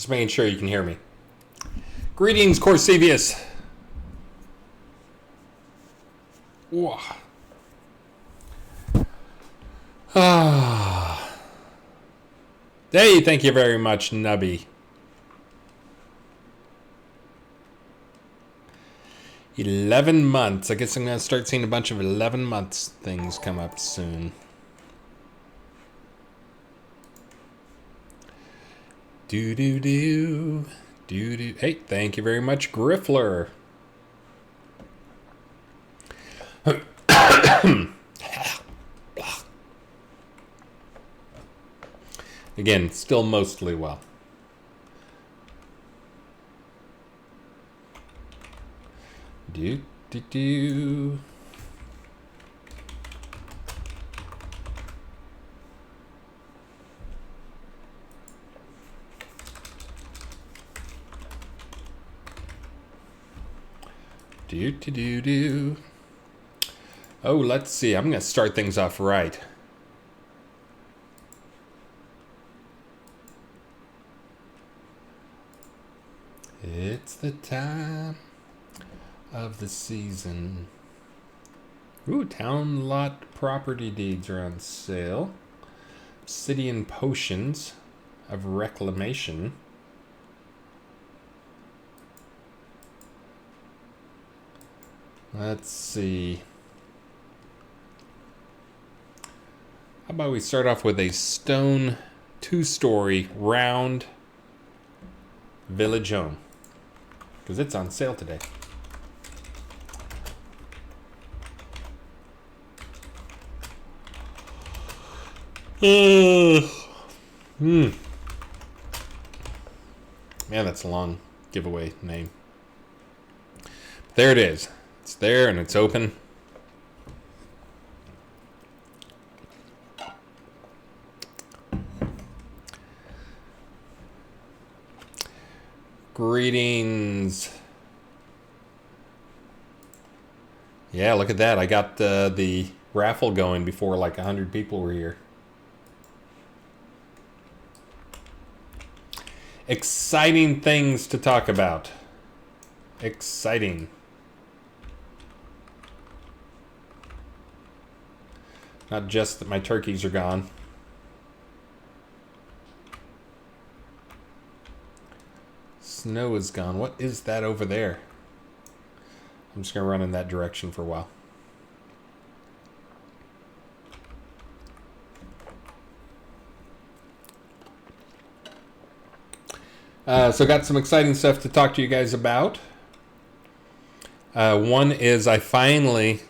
Just making sure you can hear me. Greetings, Corsevius. Hey, thank you very much, Nubby. 11 months. I guess I'm going to start seeing a bunch of 11 months things come up soon. Do. Hey, thank you very much, Griffler. Again, still mostly well. Do. Oh, let's see. I'm going to start things off right. It's the time of the season. Ooh, town lot property deeds are on sale. Obsidian potions of reclamation. Let's see. How about we start off with a stone 2-story round village home, because it's on sale today. Man, that's a long giveaway name. There it is. It's there and it's open. Greetings. Yeah, look at that. I got the raffle going before like 100 people were here. Exciting things to talk about. Exciting. Not just that my turkeys are gone. Snow is gone. What is that over there? I'm just going to run in that direction for a while. So got some exciting stuff to talk to you guys about. One is I finally,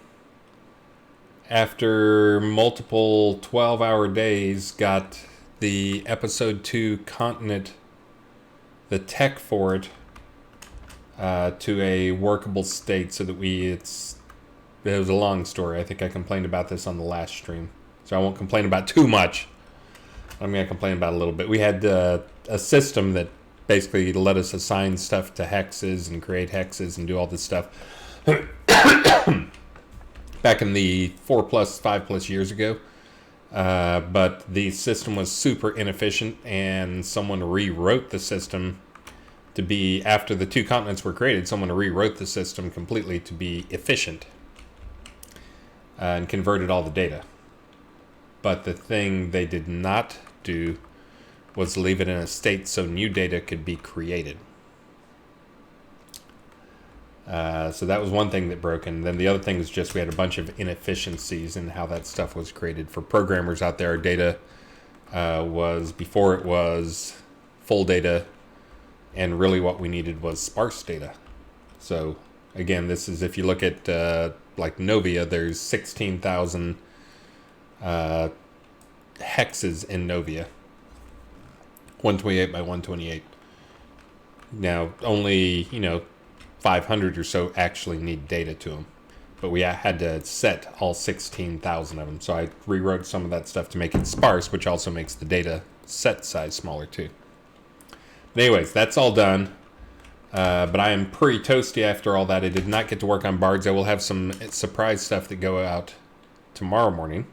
after multiple 12-hour days, got the episode 2 continent, the tech for it, to a workable state so that it was a long story. I think I complained about this on the last stream, so I won't complain about too much. I'm going to complain about a little bit. We had a system that basically let us assign stuff to hexes and create hexes and do all this stuff back in the 5+ years ago. But the system was super inefficient, and someone rewrote the system to be, after the 2 continents were created, someone rewrote the system completely to be efficient and converted all the data. But the thing they did not do was leave it in a state so new data could be created. So that was one thing that broke. And then the other thing is just we had a bunch of inefficiencies in how that stuff was created. For programmers out there, data was, before it was full data, and really what we needed was sparse data. So again, this is, if you look at like Novia, there's 16,000 hexes in Novia. 128 by 128. Now, only, 500 or so actually need data to them. But we had to set all 16,000 of them. So I rewrote some of that stuff to make it sparse, which also makes the data set size smaller too. But anyways, that's all done. But I am pretty toasty after all that. I did not get to work on bards. I will have some surprise stuff that go out tomorrow morning.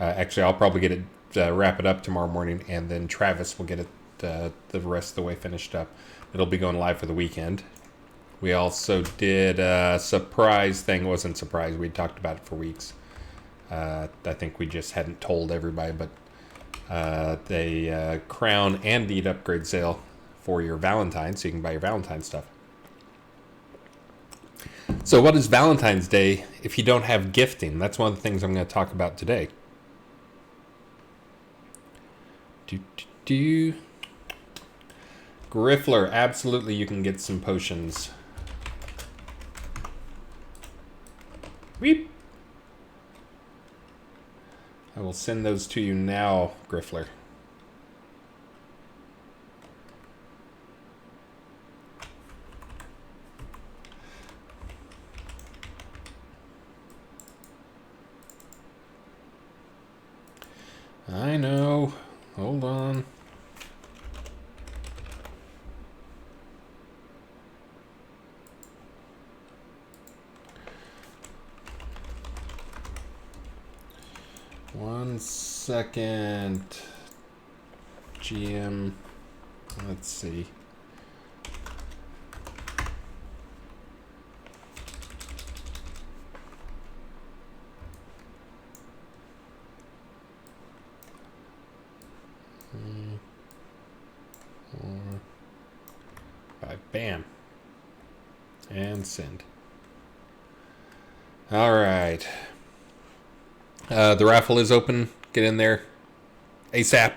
Actually, I'll probably get it, wrap it up tomorrow morning, and then Travis will get it the rest of the way finished up. It'll be going live for the weekend. We also did a surprise thing. It wasn't a surprise. We talked about it for weeks. I think we just hadn't told everybody, but the Crown and Deed upgrade sale for your Valentine's, so you can buy your Valentine's stuff. So what is Valentine's Day if you don't have gifting? That's one of the things I'm going to talk about today. Griffler, absolutely you can get some potions. Weep. I will send those to you now, Griffler. I know. Hold on. One second. GM. Let's see. Bam. And send. All right. The raffle is open. Get in there ASAP.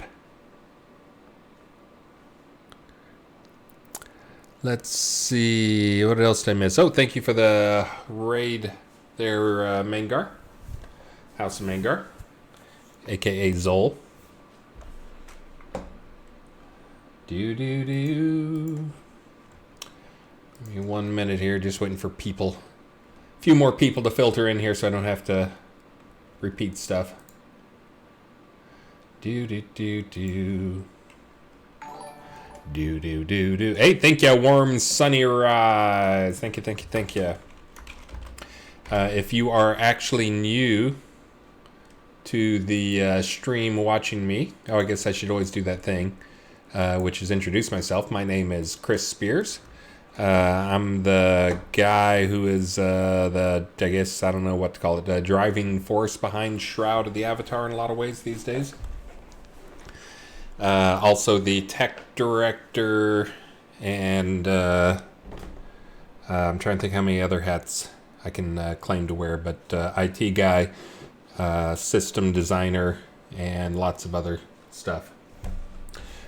Let's see. What else did I miss? Oh, thank you for the raid there, Mangar. House of Mangar. A.K.A. Zol. Give me 1 minute here, just waiting for people. A few more people to filter in here so I don't have to repeat stuff. Hey, thank you, Warm Sunny Rise. Thank you. If you are actually new to the stream watching me, I guess I should always do that thing, which is introduce myself. My name is Chris Spears. I'm the guy who is I don't know what to call it, the driving force behind Shroud of the Avatar in a lot of ways these days. Also the tech director, and I'm trying to think how many other hats I can claim to wear, but IT guy, system designer, and lots of other stuff.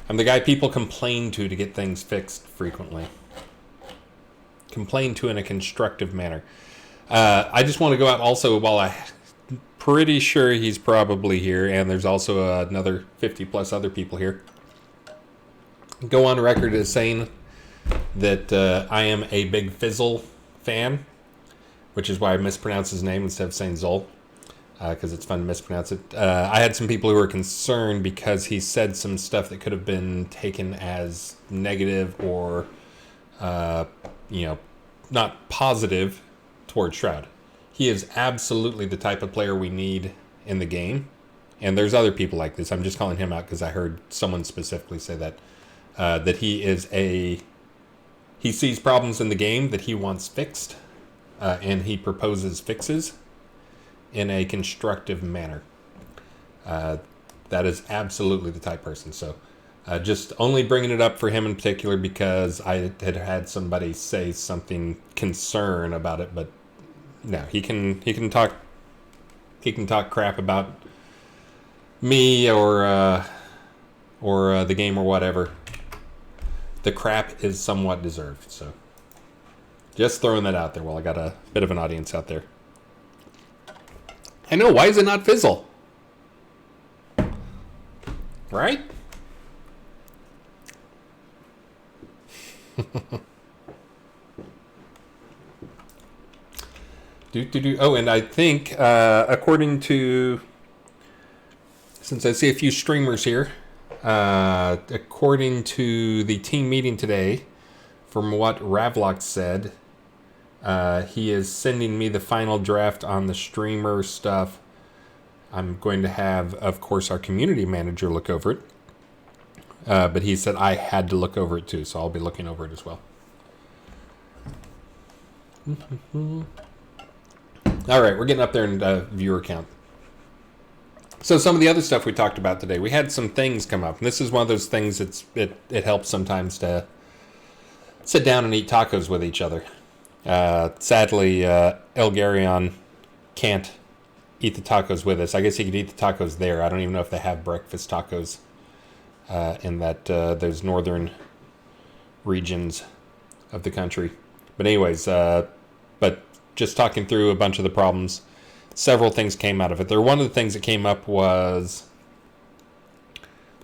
I'm the guy people complain to get things fixed frequently. Complain to in a constructive manner. I just want to go out also while I'm pretty sure he's probably here, and there's also another 50 plus other people here. Go on record as saying that I am a big Fizzle fan, which is why I mispronounce his name instead of saying Zol, because it's fun to mispronounce it. I had some people who were concerned because he said some stuff that could have been taken as negative or not positive towards Shroud. He is absolutely the type of player we need in the game. And there's other people like this. I'm just calling him out because I heard someone specifically say that. That he sees problems in the game that he wants fixed. And he proposes fixes in a constructive manner. That is absolutely the type of person. So just only bringing it up for him in particular because I had somebody say something concern about it, but no, he can talk crap about me or the game or whatever. The crap is somewhat deserved, so just throwing that out there while I got a bit of an audience out there. I know, why is it not Fizzle? Right? Oh, and I think, according to, since I see a few streamers here, according to the team meeting today, from what Ravlock said, he is sending me the final draft on the streamer stuff. I'm going to have, of course, our community manager look over it. But he said I had to look over it too, so I'll be looking over it as well. All right, we're getting up there in viewer count. So some of the other stuff we talked about today, we had some things come up. And this is one of those things it helps sometimes to sit down and eat tacos with each other. Sadly, Elgarion can't eat the tacos with us. I guess he could eat the tacos there. I don't even know if they have breakfast tacos in that those northern regions of the country. But anyways, but just talking through a bunch of the problems, several things came out of it. One of the things that came up was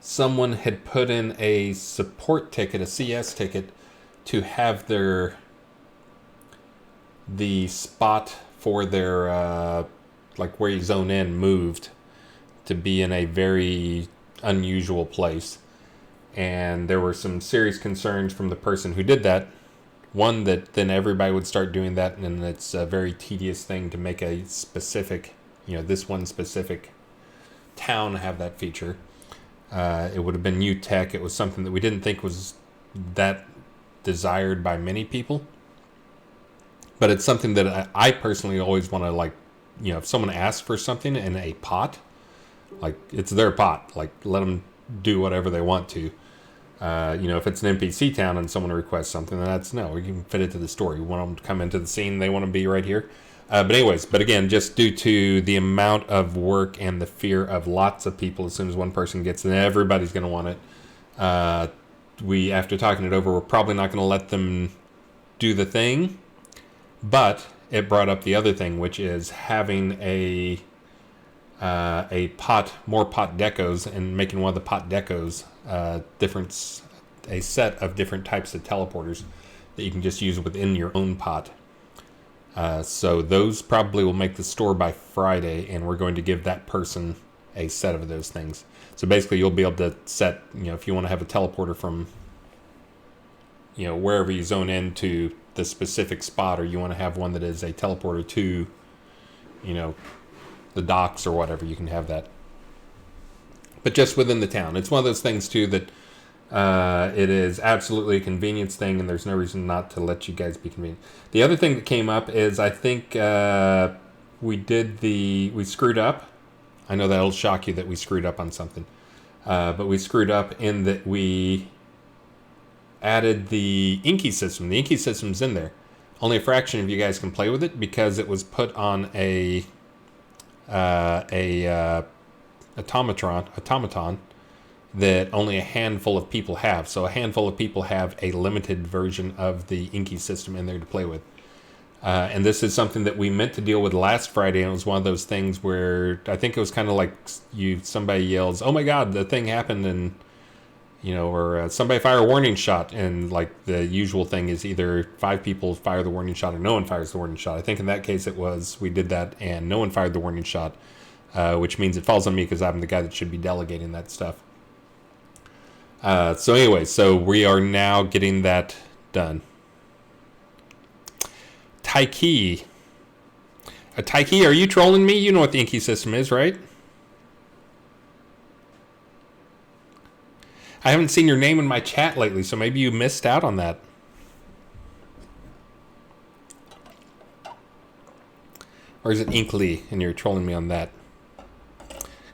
someone had put in a support ticket, a CS ticket, to have the spot for their like where you zone in moved to be in a very unusual place. And there were some serious concerns from the person who did that. One, that then everybody would start doing that, and it's a very tedious thing to make a specific, this one specific town have that feature. It would have been new tech. It was something that we didn't think was that desired by many people. But it's something that I personally always want to, if someone asks for something in a pot, it's their pot. Let them do whatever they want to. If it's an NPC town and someone requests something, then we can fit it to the story. We want them to come into the scene. They want to be right here. But again, just due to the amount of work and the fear of lots of people, as soon as one person gets it, everybody's going to want it. After talking it over, we're probably not going to let them do the thing. But it brought up the other thing, which is having more pot decos, and making one of the pot decos a set of different types of teleporters that you can just use within your own pot. So those probably will make the store by Friday, and we're going to give that person a set of those things. So basically you'll be able to set, if you want to have a teleporter from, wherever you zone into the specific spot, or you want to have one that is a teleporter to, the docks or whatever, you can have that. But just within the town. It's one of those things too that it is absolutely a convenience thing, and there's no reason not to let you guys be convenient. The other thing that came up is I think we screwed up. I know that'll shock you that we screwed up on something. But we screwed up in that we added the Inky system. The Inky system's in there. Only a fraction of you guys can play with it because it was put on a automaton that only a handful of people have. So a handful of people have a limited version of the Inky system in there to play with. And this is something that we meant to deal with last Friday, and it was one of those things where I think it was kind of like somebody yells, "Oh my God, the thing happened," and or somebody fire a warning shot, and the usual thing is either 5 people fire the warning shot or no one fires the warning shot. I think in that case we did that and no one fired the warning shot, which means it falls on me because I'm the guy that should be delegating that stuff. So we are now getting that done. Taiki, are you trolling me? You know what the Inky system is, right? I haven't seen your name in my chat lately, so maybe you missed out on that. Or is it Inkly and you're trolling me on that?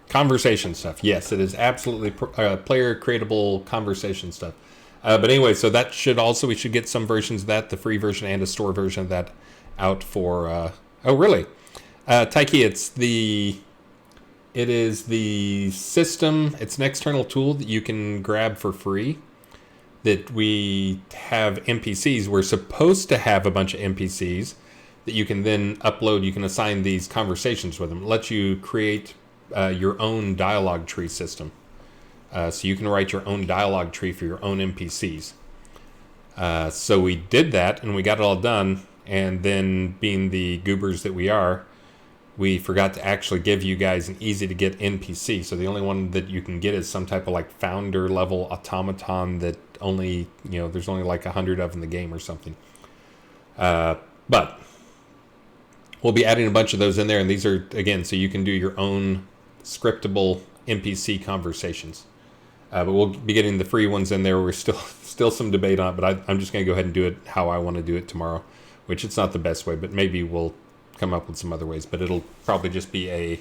Conversation stuff. Yes, it is absolutely player creatable conversation stuff. But anyway, so that we should get some versions of that, the free version and a store version of that out for, oh really? Taiki, it is the system. It's an external tool that you can grab for free. That we have NPCs. We're supposed to have a bunch of NPCs that you can then upload. You can assign these conversations with them. It lets you create your own dialogue tree system. So you can write your own dialogue tree for your own NPCs. So we did that, and we got it all done. And then, being the goobers that we are, we forgot to actually give you guys an easy to get NPC. So the only one that you can get is some type of founder level automaton that only, there's only 100 of in the game or something. But we'll be adding a bunch of those in there. And these are, again, so you can do your own scriptable NPC conversations. But we'll be getting the free ones in there. We're still some debate on it, but I'm just going to go ahead and do it how I want to do it tomorrow, which it's not the best way, but maybe we'll come up with some other ways. But it'll probably just be a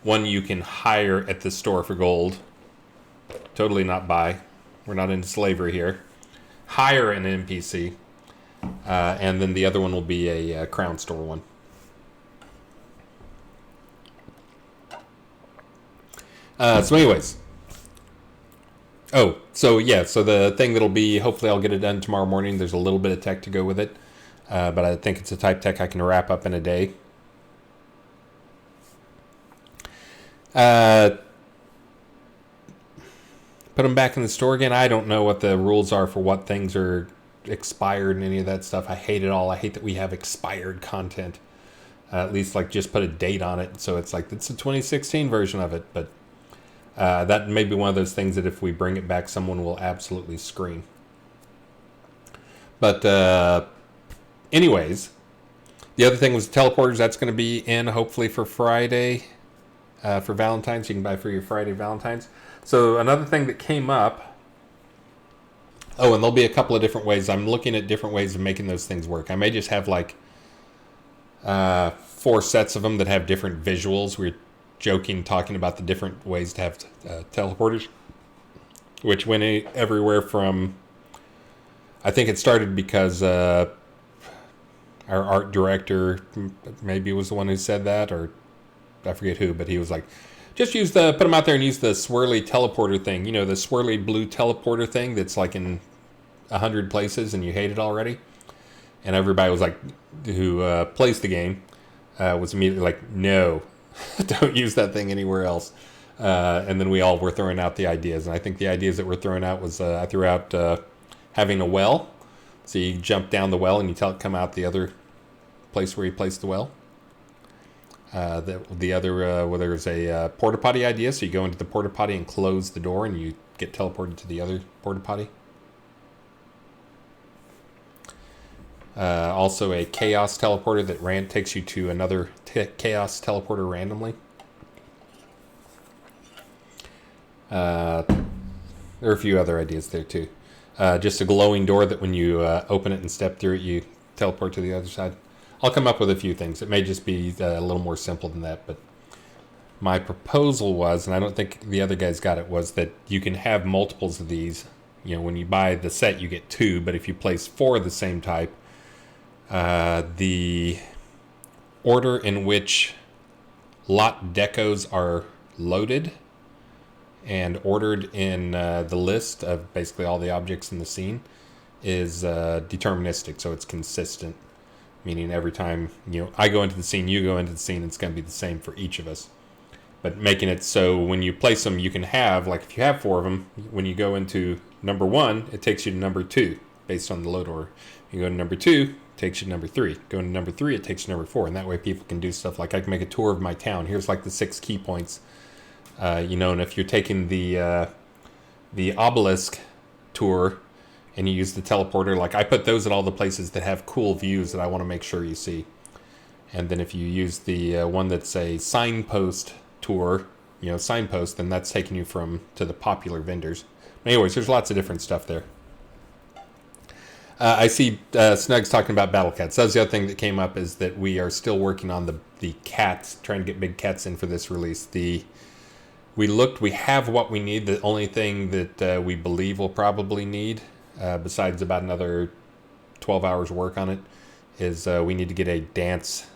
one you can hire at the store for gold. Totally not buy. We're not into slavery here. Hire an NPC. And then the other one will be a crown store one. So anyways. So the thing that'll be, hopefully I'll get it done tomorrow morning. There's a little bit of tech to go with it. But I think it's a type tech I can wrap up in a day. Put them back in the store again. I don't know what the rules are for what things are expired and any of that stuff. I hate it all. I hate that we have expired content. At least like just put a date on it. So it's like, it's a 2016 version of it. But that may be one of those things that if we bring it back, someone will absolutely scream. But anyways, the other thing was teleporters. That's going to be in hopefully for Friday, for Valentine's. You can buy for your Friday Valentine's. So another thing that came up. Oh, and there'll be a couple of different ways. I'm looking at different ways of making those things work. I may just have like 4 sets of them that have different visuals. We're joking, talking about the different ways to have teleporters, which went everywhere from, I think it started because our art director maybe was the one who said that, or I forget who, but he was like, just put them out there and use the swirly teleporter thing. You know, the swirly blue teleporter thing that's like in 100 places and you hate it already. And everybody was like, who plays the game, was immediately like, no, don't use that thing anywhere else. And then we all were throwing out the ideas. And I think the ideas that were thrown out was, I threw out having a well. So you jump down the well and you tell it come out the other place where you placed the well. The other, well, there's a porta potty idea. So you go into the porta potty and close the door and you get teleported to the other porta potty. Also a chaos teleporter that takes you to another chaos teleporter randomly. There are a few other ideas there too. Just a glowing door that when you open it and step through it, you teleport to the other side. I'll come up with a few things. It may just be a little more simple than that, but my proposal was, and I don't think the other guys got it, was that you can have multiples of these. You know, when you buy the set, you get 2, but if you place 4 of the same type, the order in which lot decos are loaded and ordered in the list of basically all the objects in the scene is deterministic, so it's consistent. Meaning every time, you know, I go into the scene, you go into the scene, it's going to be the same for each of us. But making it so when you place them, you can have, like if you have 4 of them, when you go into number 1, it takes you to number 2 based on the load order. You go to number 2, it takes you to number 3. Go into number 3, it takes you to number 4. And that way people can do stuff like I can make a tour of my town. Here's like the 6 key points. You know, and if you're taking the obelisk tour, and you use the teleporter, like I put those at all the places that have cool views that I want to make sure you see. And then if you use the one that's a signpost tour, you know, signpost, then that's taking you to the popular vendors. Anyways, there's lots of different stuff there. I see Snug's talking about battle cats. That's the other thing that came up, is that we are still working on the cats, trying to get big cats in for this release. We have what we need. The only thing that we believe we'll probably need, besides about another 12 hours work on it, is we need to get a dance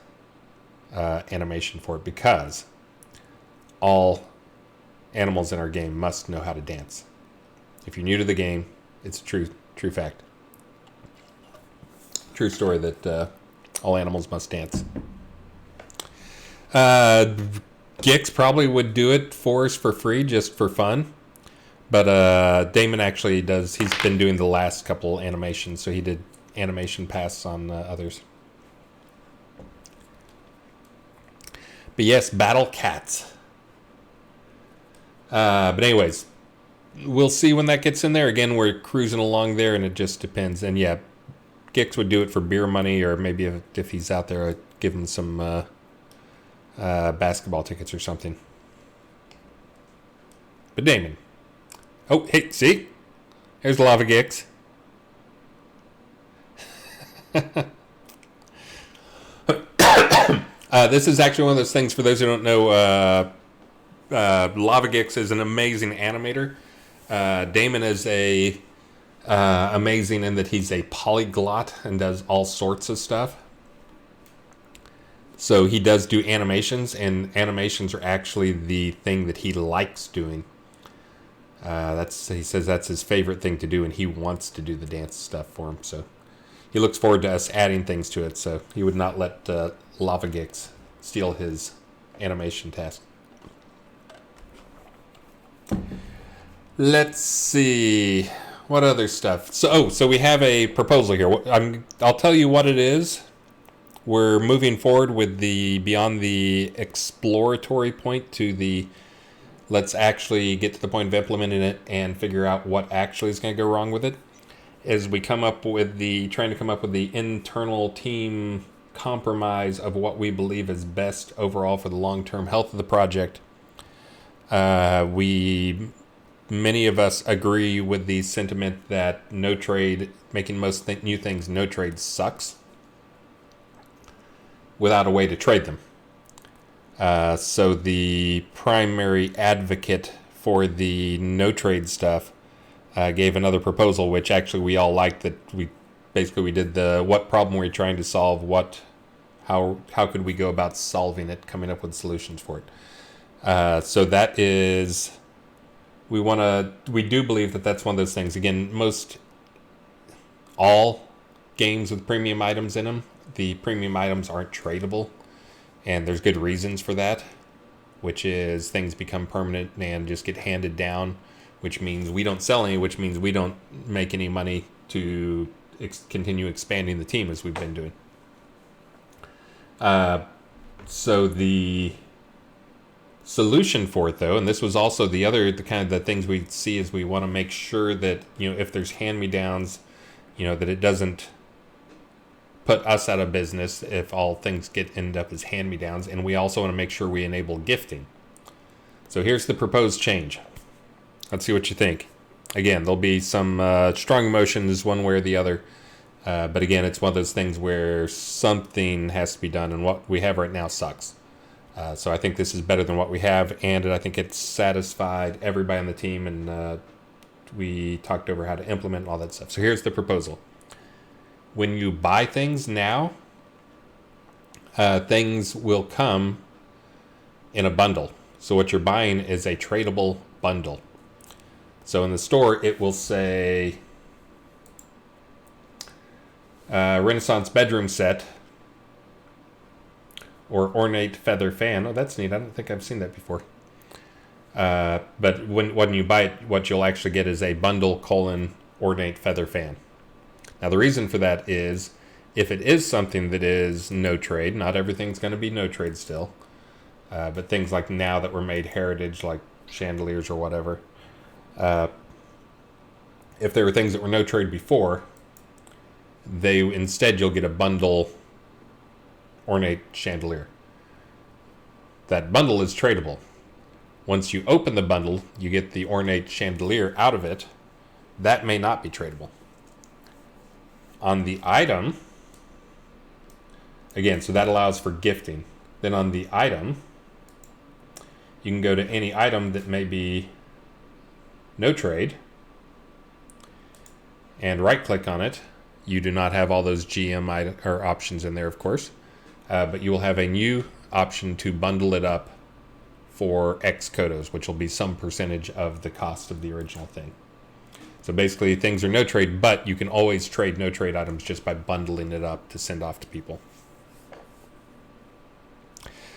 animation for it, because all animals in our game must know how to dance. If you're new to the game, it's a true fact. True story that all animals must dance. Gix probably would do it for us for free, just for fun. But Damon actually does. He's been doing the last couple animations, so he did animation pass on others. But yes, battle cats. But anyways, we'll see when that gets in there. Again, we're cruising along there, and it just depends. And yeah, Gix would do it for beer money, or maybe if he's out there, I'd give him some basketball tickets or something. But Damon, Oh, hey, see? There's Lava Gix. This is actually one of those things, for those who don't know, Lava Gix is an amazing animator. Damon is amazing in that he's a polyglot and does all sorts of stuff. So he does do animations, and animations are actually the thing that he likes doing. He says that's his favorite thing to do, and he wants to do the dance stuff for him. So he looks forward to us adding things to it. So he would not let Lava Gix steal his animation task. Let's see what other stuff. So we have a proposal here. I'll tell you what it is. We're moving forward with beyond the exploratory point to the let's actually get to the point of implementing it and figure out what actually is going to go wrong with it. As we trying to come up with the internal team compromise of what we believe is best overall for the long-term health of the project. Many of us agree with the sentiment that no trade, making most new things no trade, sucks without a way to trade them. So the primary advocate for the no trade stuff gave another proposal, which actually we all liked. That we did the what problem we're trying to solve, how could we go about solving it, coming up with solutions for it. So that is, we do believe that that's one of those things. Again, all games with premium items in them, the premium items aren't tradable, and there's good reasons for that, which is things become permanent and just get handed down, which means we don't sell any, which means we don't make any money to continue expanding the team as we've been doing. So the solution for it, though, and this was also the kind of the things we see, is we want to make sure that, if there's hand-me-downs, that it doesn't put us out of business if all things end up as hand-me-downs, and we also want to make sure we enable gifting. So here's the proposed change. Let's see what you think. Again, there'll be some strong emotions one way or the other, but again, it's one of those things where something has to be done, and what we have right now sucks. So I think this is better than what we have, and I think it's satisfied everybody on the team, and we talked over how to implement and all that stuff. So here's the proposal. When you buy things now, things will come in a bundle. So what you're buying is a tradable bundle. So in the store, it will say Renaissance bedroom set or ornate feather fan. Oh, that's neat. I don't think I've seen that before. But when you buy it, what you'll actually get is a bundle : ornate feather fan. Now, the reason for that is, if it is something that is no trade, not everything's going to be no trade still, but things like now that were made heritage, like chandeliers or whatever, if there were things that were no trade before, you'll get a bundle ornate chandelier. That bundle is tradable. Once you open the bundle, you get the ornate chandelier out of it. That may not be tradable. On the item, again, so that allows for gifting. Then on the item, you can go to any item that may be no trade and right-click on it. You do not have all those GM options in there, of course, but you will have a new option to bundle it up for X Kodos, which will be some percentage of the cost of the original thing. So basically, things are no trade, but you can always trade no trade items just by bundling it up to send off to people.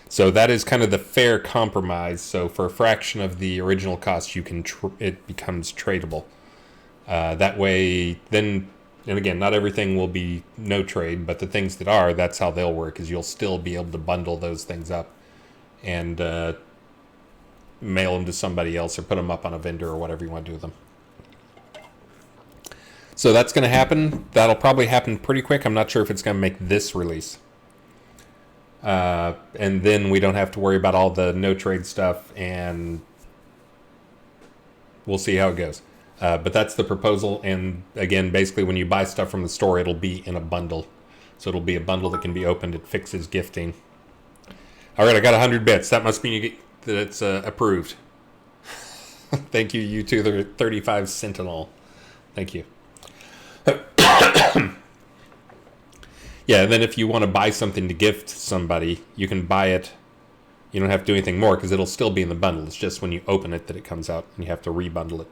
So that is kind of the fair compromise. So for a fraction of the original cost, it becomes tradable. That way, then, and again, not everything will be no trade, but the things that are, that's how they'll work, is you'll still be able to bundle those things up and mail them to somebody else or put them up on a vendor or whatever you want to do with them. So that's going to happen. That'll probably happen pretty quick. I'm not sure if it's going to make this release. And then we don't have to worry about all the no trade stuff and we'll see how it goes. But that's the proposal. And again, basically, when you buy stuff from the store, it'll be in a bundle. So it'll be a bundle that can be opened. It fixes gifting. All right, I got 100 bits. That must mean that it's approved. Thank you, you 35 Sentinel. Thank you. Yeah, and then if you want to buy something to gift somebody, you can buy it. You don't have to do anything more because it'll still be in the bundle. It's just when you open it that it comes out and you have to rebundle it.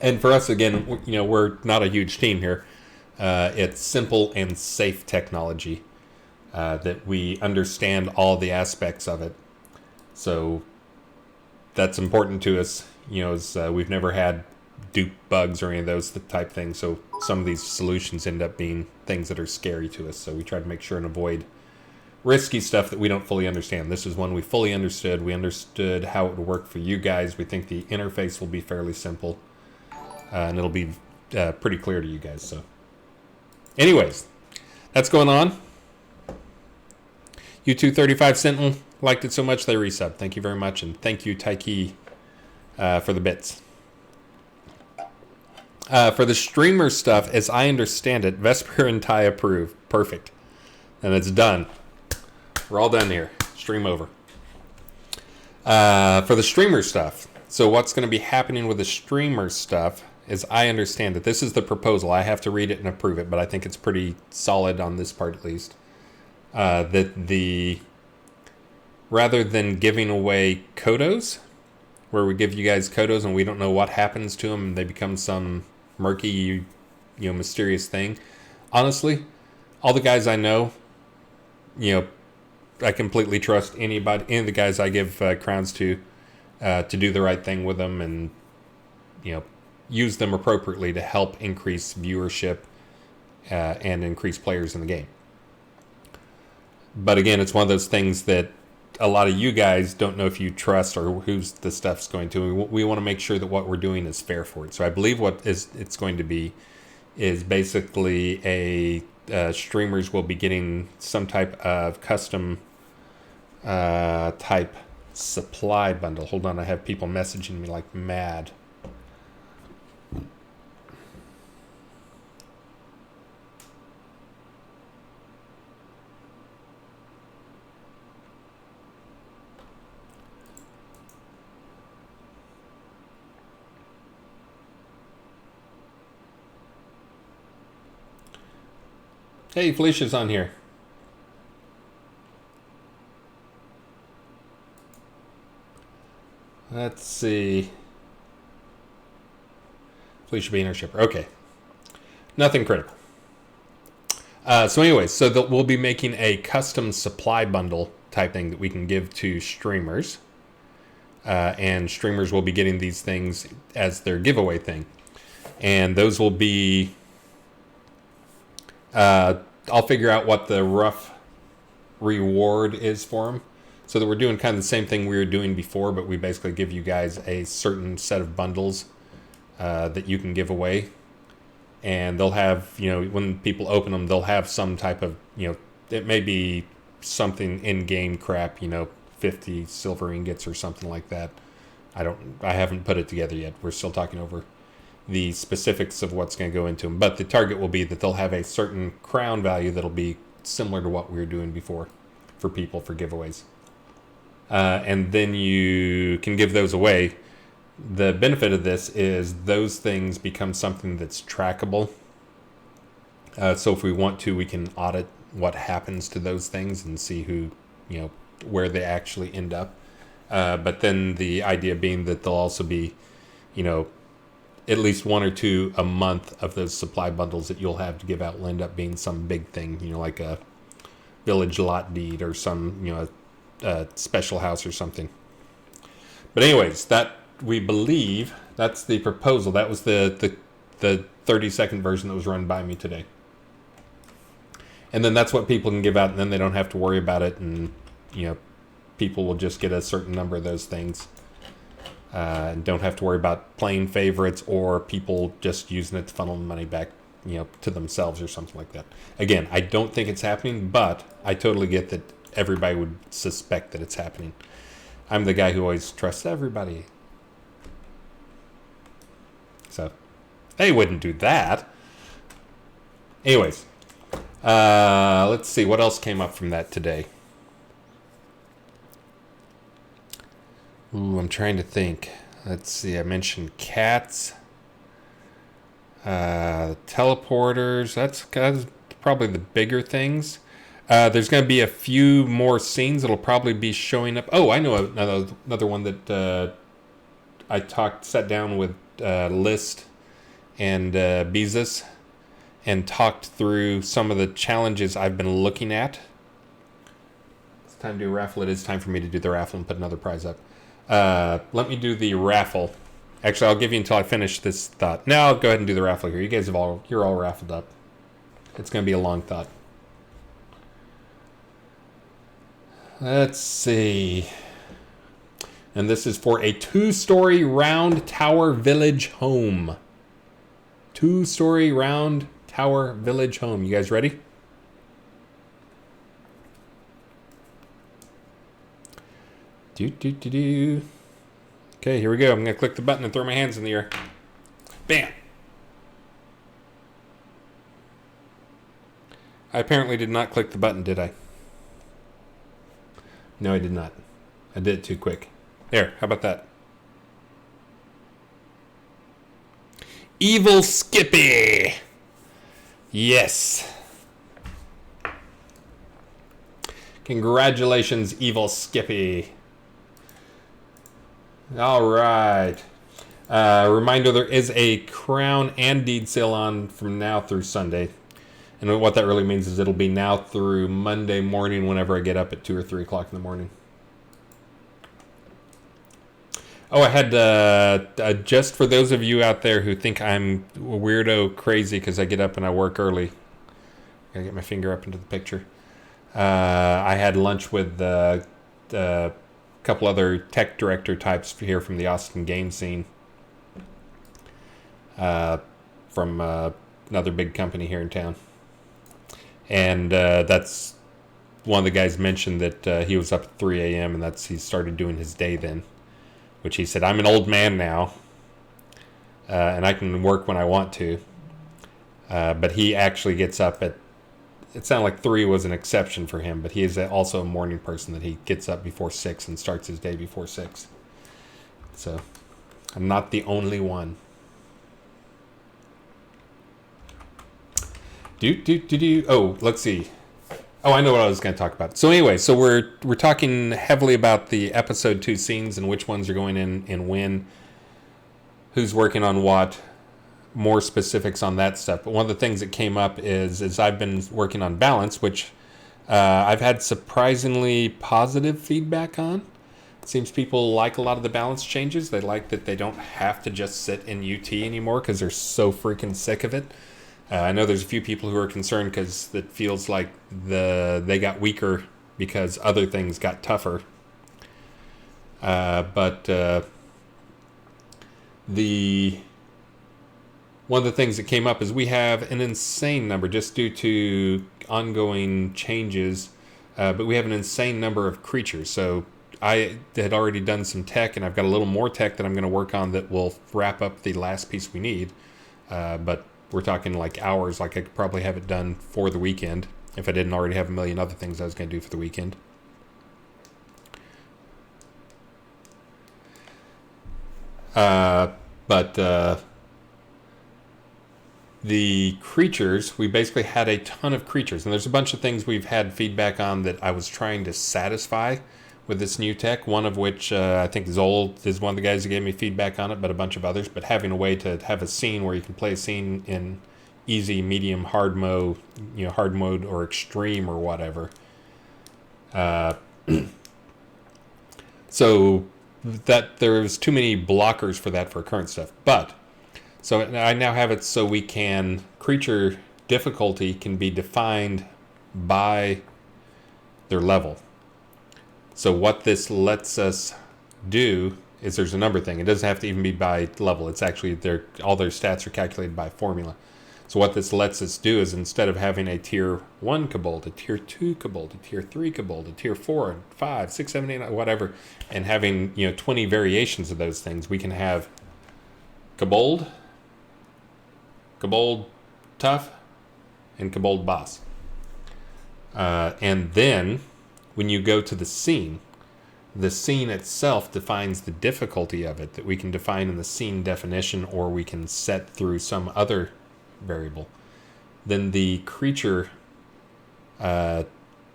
And for us, again, we're not a huge team here. It's simple and safe technology that we understand all the aspects of it. So that's important to us. We've never had dupe bugs or any of those type things. So some of these solutions end up being things that are scary to us. So we try to make sure and avoid risky stuff that we don't fully understand. This is one we fully understood. We understood how it would work for you guys. We think the interface will be fairly simple. And it'll be pretty clear to you guys. So anyways, that's going on. U235 Sentinel liked it so much they resubbed. Thank you very much. And thank you, Taiki, for the bits. For the streamer stuff, as I understand it, Vesper and Ty approve. Perfect. And it's done. We're all done here. Stream over. For the streamer stuff. So what's going to be happening with the streamer stuff, as I understand it, this is the proposal. I have to read it and approve it, but I think it's pretty solid on this part at least. Rather than giving away Kodos, where we give you guys Kodos and we don't know what happens to them, and they become some murky, mysterious thing. Honestly, all the guys I know, I completely trust any of the guys I give crowns to do the right thing with them and, use them appropriately to help increase viewership and increase players in the game. But again, it's one of those things that a lot of you guys don't know if you trust or who's the stuff's going to. We want to make sure that what we're doing is fair for it. So I believe what it's going to be is basically streamers will be getting some type of custom type supply bundle. Hold on, I have people messaging me like mad. Hey, Felicia's on here. Let's see. Felicia being our shipper. Okay. Nothing critical. So anyways, we'll be making a custom supply bundle type thing that we can give to streamers. And streamers will be getting these things as their giveaway thing. And those will be... I'll figure out what the rough reward is for them, so that we're doing kind of the same thing we were doing before, but we basically give you guys a certain set of bundles that you can give away, and they'll have, when people open them, they'll have some type of, it may be something in-game crap, 50 silver ingots or something like that. I haven't put it together yet. We're still talking over the specifics of what's going to go into them, but the target will be that they'll have a certain crown value that'll be similar to what we were doing before for people for giveaways, and then you can give those away. The benefit of this is those things become something that's trackable, so if we want to, we can audit what happens to those things and see who, where they actually end up, but then the idea being that they'll also be, at least one or two a month of those supply bundles that you'll have to give out will end up being some big thing, like a village lot deed or some, a special house or something. But anyways, that we believe that's the proposal. That was the 30-second version that was run by me today. And then that's what people can give out, and then they don't have to worry about it, and people will just get a certain number of those things. And don't have to worry about playing favorites or people just using it to funnel money back, to themselves or something like that. Again, I don't think it's happening, but I totally get that everybody would suspect that it's happening. I'm the guy who always trusts everybody. They wouldn't do that. Anyways, let's see what else came up from that today. Ooh, I'm trying to think. Let's see. I mentioned cats, teleporters. That's probably the bigger things. There's going to be a few more scenes that'll probably be showing up. Oh, I know another one that I sat down with List and Bezos and talked through some of the challenges I've been looking at. It's time to do a raffle. It is time for me to do the raffle and put another prize up. Let me do the raffle. Actually, I'll give you until I finish this thought. Now I'll go ahead and do the raffle here. You guys you're all raffled up. It's going to be a long thought. Let's see. And this is for a 2-story round tower village home. 2-story round tower village home. You guys ready? Okay, here we go. I'm going to click the button and throw my hands in the air. Bam! I apparently did not click the button, did I? No, I did not. I did it too quick. There, how about that? Evil Skippy! Yes. Congratulations, Evil Skippy. All right. Reminder, there is a crown and deed sale on from now through Sunday. And what that really means is it'll be now through Monday morning whenever I get up at 2 or 3 o'clock in the morning. Oh, I had, just for those of you out there who think I'm weirdo crazy because I get up and I work early. Gotta get my finger up into the picture. I had lunch with a couple other tech director types here from the Austin game scene. From another big company here in town. And that's one of the guys mentioned that he was up at 3 a.m. and he started doing his day then. Which he said, I'm an old man now, and I can work when I want to. But he actually gets up at, it sounded like 3 was an exception for him, but he is also a morning person that he gets up before 6 and starts his day before 6. So, I'm not the only one. Oh, let's see. Oh, I know what I was going to talk about. So anyway, so we're talking heavily about the episode 2 scenes and which ones are going in and when, who's working on what, more specifics on that stuff. But one of the things that came up is I've been working on balance, which I've had surprisingly positive feedback on. It seems people like a lot of the balance changes. They like that they don't have to just sit in UT anymore because they're so freaking sick of it. I know there's a few people who are concerned because it feels like they got weaker because other things got tougher. But one of the things that came up is we have an insane number just due to ongoing changes, but we have an insane number of creatures. So I had already done some tech, and I've got a little more tech that I'm going to work on that will wrap up the last piece we need. But we're talking like hours, like I could probably have it done for the weekend if I didn't already have a million other things I was going to do for the weekend. But the creatures, we basically had a ton of creatures, and there's a bunch of things we've had feedback on that I was trying to satisfy with this new tech, one of which I think Zold is one of the guys who gave me feedback on it, but a bunch of others. But having a way to have a scene where you can play a scene in easy, medium, hard mode, hard mode or extreme or whatever. So that there's too many blockers for that for current stuff. But so I now have it so we can, creature difficulty can be defined by their level. So what this lets us do is there's a number thing. It doesn't have to even be by level. It's actually all their stats are calculated by formula. So what this lets us do is instead of having a tier 1 kobold, a tier 2 kobold, a tier 3 kobold, a tier 4, 5, 6, 7, 8, whatever, and having 20 variations of those things, we can have kobold, Kobold Tough, and Kobold Boss. And then, when you go to the scene itself defines the difficulty of it that we can define in the scene definition, or we can set through some other variable. Then the creature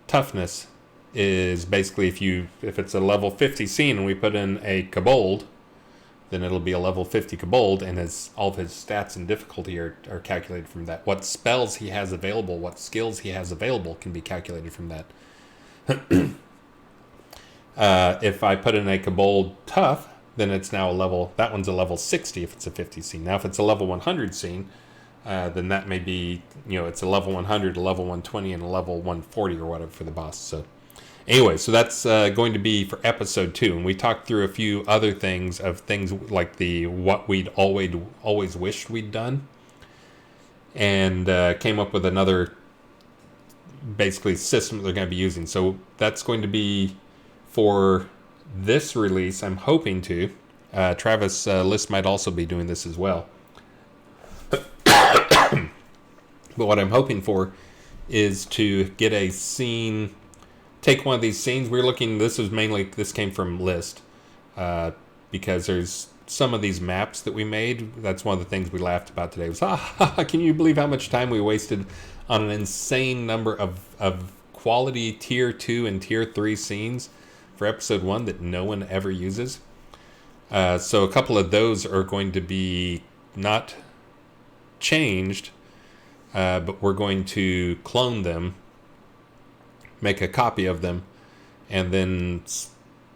toughness is basically if it's a level 50 scene and we put in a Kobold, then it'll be a level 50 Kobold, and all of his stats and difficulty are calculated from that. What spells he has available, what skills he has available can be calculated from that. If I put in a Kobold Tough, then it's now that one's a level 60 if it's a 50 scene. Now if it's a level 100 scene, then that may be, it's a level 100, a level 120, and a level 140 or whatever for the boss. So anyway, so that's going to be for episode 2. And we talked through a few other things like what we'd always wished we'd done. And came up with another basically system that they're going to be using. So that's going to be for this release. I'm hoping to. Travis List might also be doing this as well. But what I'm hoping for is to get a scene, take one of these scenes. This came from List, because there's some of these maps that we made. That's one of the things we laughed about today was, can you believe how much time we wasted on an insane number of quality tier 2 and tier 3 scenes for episode 1 that no one ever uses. So a couple of those are going to be not changed, but we're going to clone them, make a copy of them, and then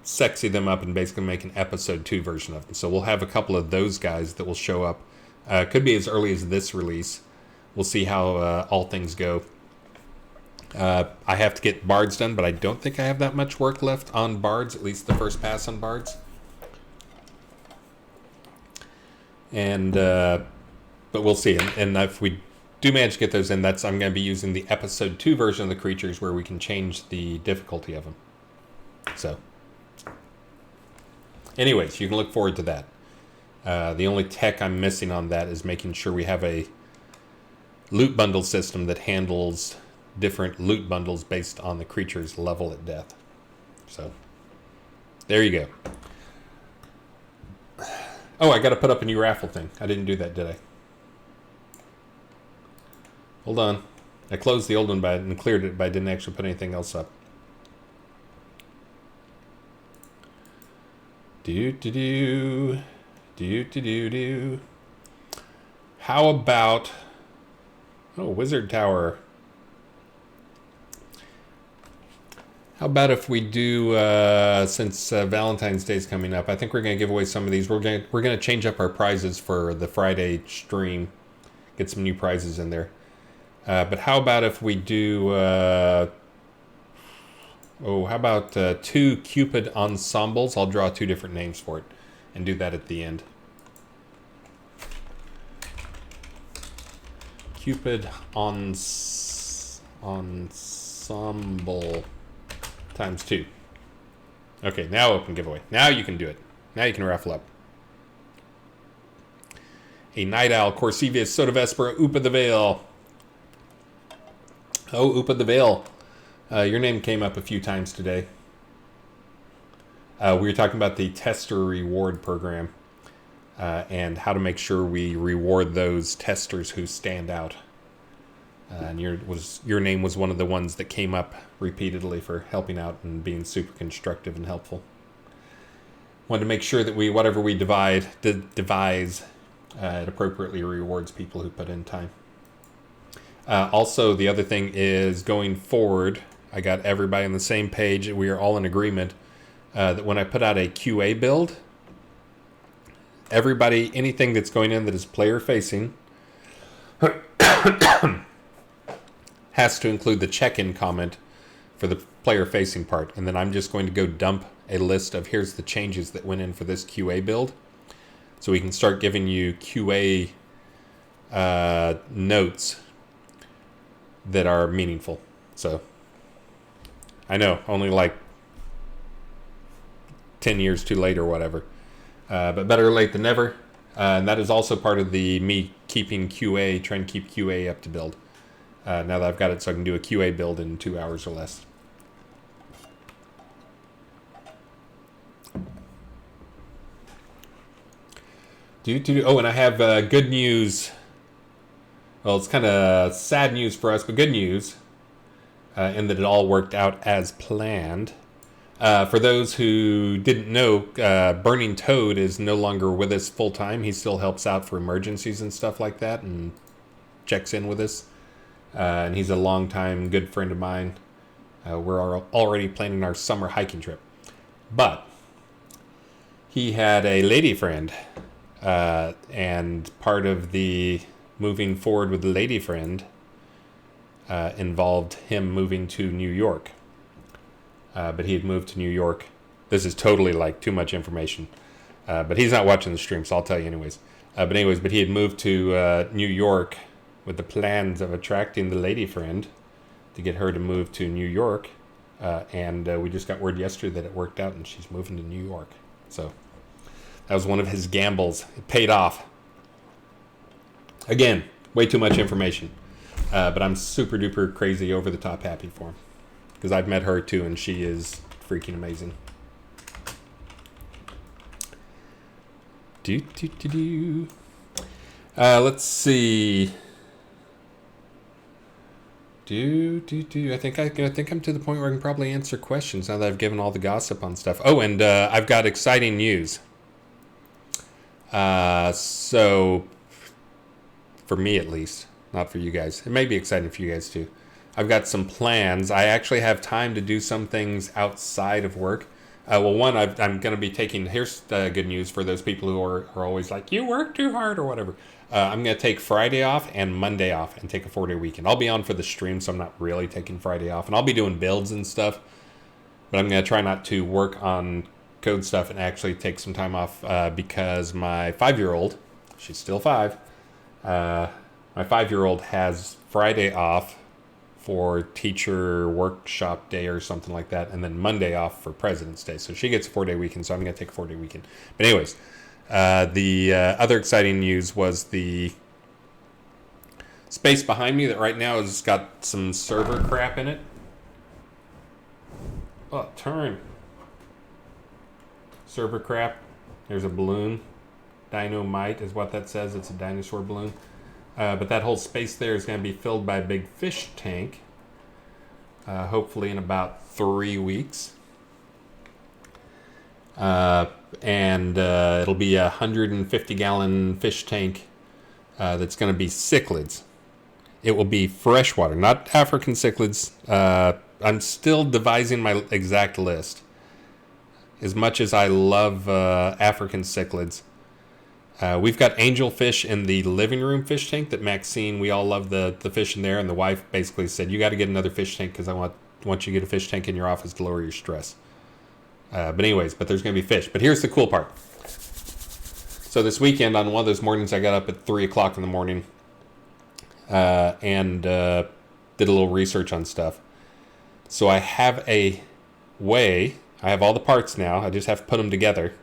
sexy them up and basically make an episode 2 version of them. So we'll have a couple of those guys that will show up. Could be as early as this release. We'll see how all things go. I have to get Bards done, but I don't think I have that much work left on Bards, at least the first pass on Bards. And but we'll see. And if we do manage to get those in, I'm going to be using the episode 2 version of the creatures where we can change the difficulty of them. So, anyways, you can look forward to that. The only tech I'm missing on that is making sure we have a loot bundle system that handles different loot bundles based on the creature's level at death. So, there you go. Oh, I got to put up a new raffle thing. I didn't do that, did I? Hold on. I closed the old one and cleared it, but I didn't actually put anything else up. Do. How about... Oh, Wizard Tower. How about if we do, since Valentine's Day is coming up, I think we're going to give away some of these. We're going to change up our prizes for the Friday stream. Get some new prizes in there. But how about if we do, how about 2 Cupid ensembles? I'll draw 2 different names for it and do that at the end. Cupid ensemble times 2. Okay, now open giveaway. Now you can do it. Now you can raffle up. A Night Owl, Corsivius, Sotavespera, Upa the Veil. Oh, Upa the Veil. Your name came up a few times today. We were talking about the tester reward program and how to make sure we reward those testers who stand out. And your name was one of the ones that came up repeatedly for helping out and being super constructive and helpful. Wanted to make sure that whatever we devise, it appropriately rewards people who put in time. Also, the other thing is going forward, I got everybody on the same page. We are all in agreement that when I put out a QA build, anything that's going in that is player facing has to include the check-in comment for the player facing part. And then I'm just going to go dump a list of here's the changes that went in for this QA build. So we can start giving you QA notes that are meaningful. So I know, only like 10 years too late or whatever. But better late than never. And that is also part of the me keeping QA, trying to keep QA up to build. Now that I've got it so I can do a QA build in 2 hours or less. Oh, and I have good news. Well, it's kind of sad news for us, but good news in that it all worked out as planned. For those who didn't know, Burning Toad is no longer with us full time. He still helps out for emergencies and stuff like that and checks in with us. And he's a longtime good friend of mine. We're already planning our summer hiking trip. But he had a lady friend. And part of the moving forward with the lady friend involved him moving to New York. But he had moved to New York. This is totally like too much information. But he's not watching the stream, so I'll tell you anyways. But he had moved to New York with the plans of attracting the lady friend to get her to move to New York. And we just got word yesterday that it worked out and she's moving to New York. So that was one of his gambles. It paid off. Again, way too much information. But I'm super duper crazy over the top happy for him. Because I've met her too and she is freaking amazing. Let's see. I think I'm to the point where I can probably answer questions now that I've given all the gossip on stuff. Oh, and I've got exciting news. So, for me at least, not for you guys. It may be exciting for you guys too. I've got some plans. I actually have time to do some things outside of work. Well, one, I'm going to be taking, here's the good news for those people who are always like, you work too hard or whatever. I'm going to take Friday off and Monday off and take a 4-day weekend. I'll be on for the stream, so I'm not really taking Friday off. And I'll be doing builds and stuff. But I'm going to try not to work on code stuff and actually take some time off because my 5-year-old, she's still 5, my 5-year-old has Friday off for teacher workshop day or something like that, and then Monday off for President's Day. So she gets a 4-day weekend, so I'm going to take a 4-day weekend. But anyways, the other exciting news was the space behind me that right now has got some server crap in it. Oh, turn. Server crap. There's a balloon. Dynamite is what that says. It's a dinosaur balloon. But that whole space there is going to be filled by a big fish tank. Hopefully in about 3 weeks. And it'll be a 150-gallon fish tank that's going to be cichlids. It will be freshwater, not African cichlids. I'm still devising my exact list. As much as I love African cichlids, we've got angelfish in the living room fish tank that Maxine, we all love the fish in there, and the wife basically said, you got to get another fish tank because I want you to get a fish tank in your office to lower your stress. But there's going to be fish. But here's the cool part. So this weekend, on one of those mornings, I got up at 3 o'clock in the morning and did a little research on stuff. So I have a way, I have all the parts now, I just have to put them together.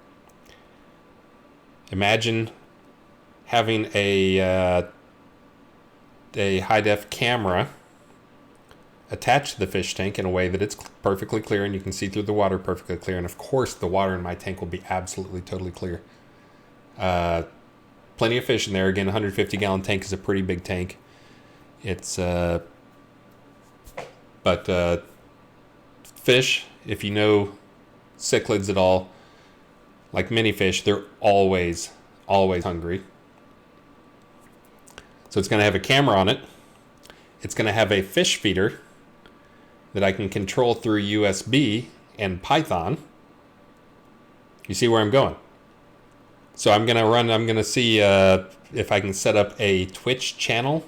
Imagine having a high-def camera attached to the fish tank in a way that it's perfectly clear and you can see through the water perfectly clear. And of course, the water in my tank will be absolutely, totally clear. Plenty of fish in there. Again, 150-gallon tank is a pretty big tank. It's, fish, if you know cichlids at all, like many fish, they're always hungry. So it's going to have a camera on it. It's going to have a fish feeder that I can control through USB and Python. You see where I'm going? So I'm going to see if I can set up a Twitch channel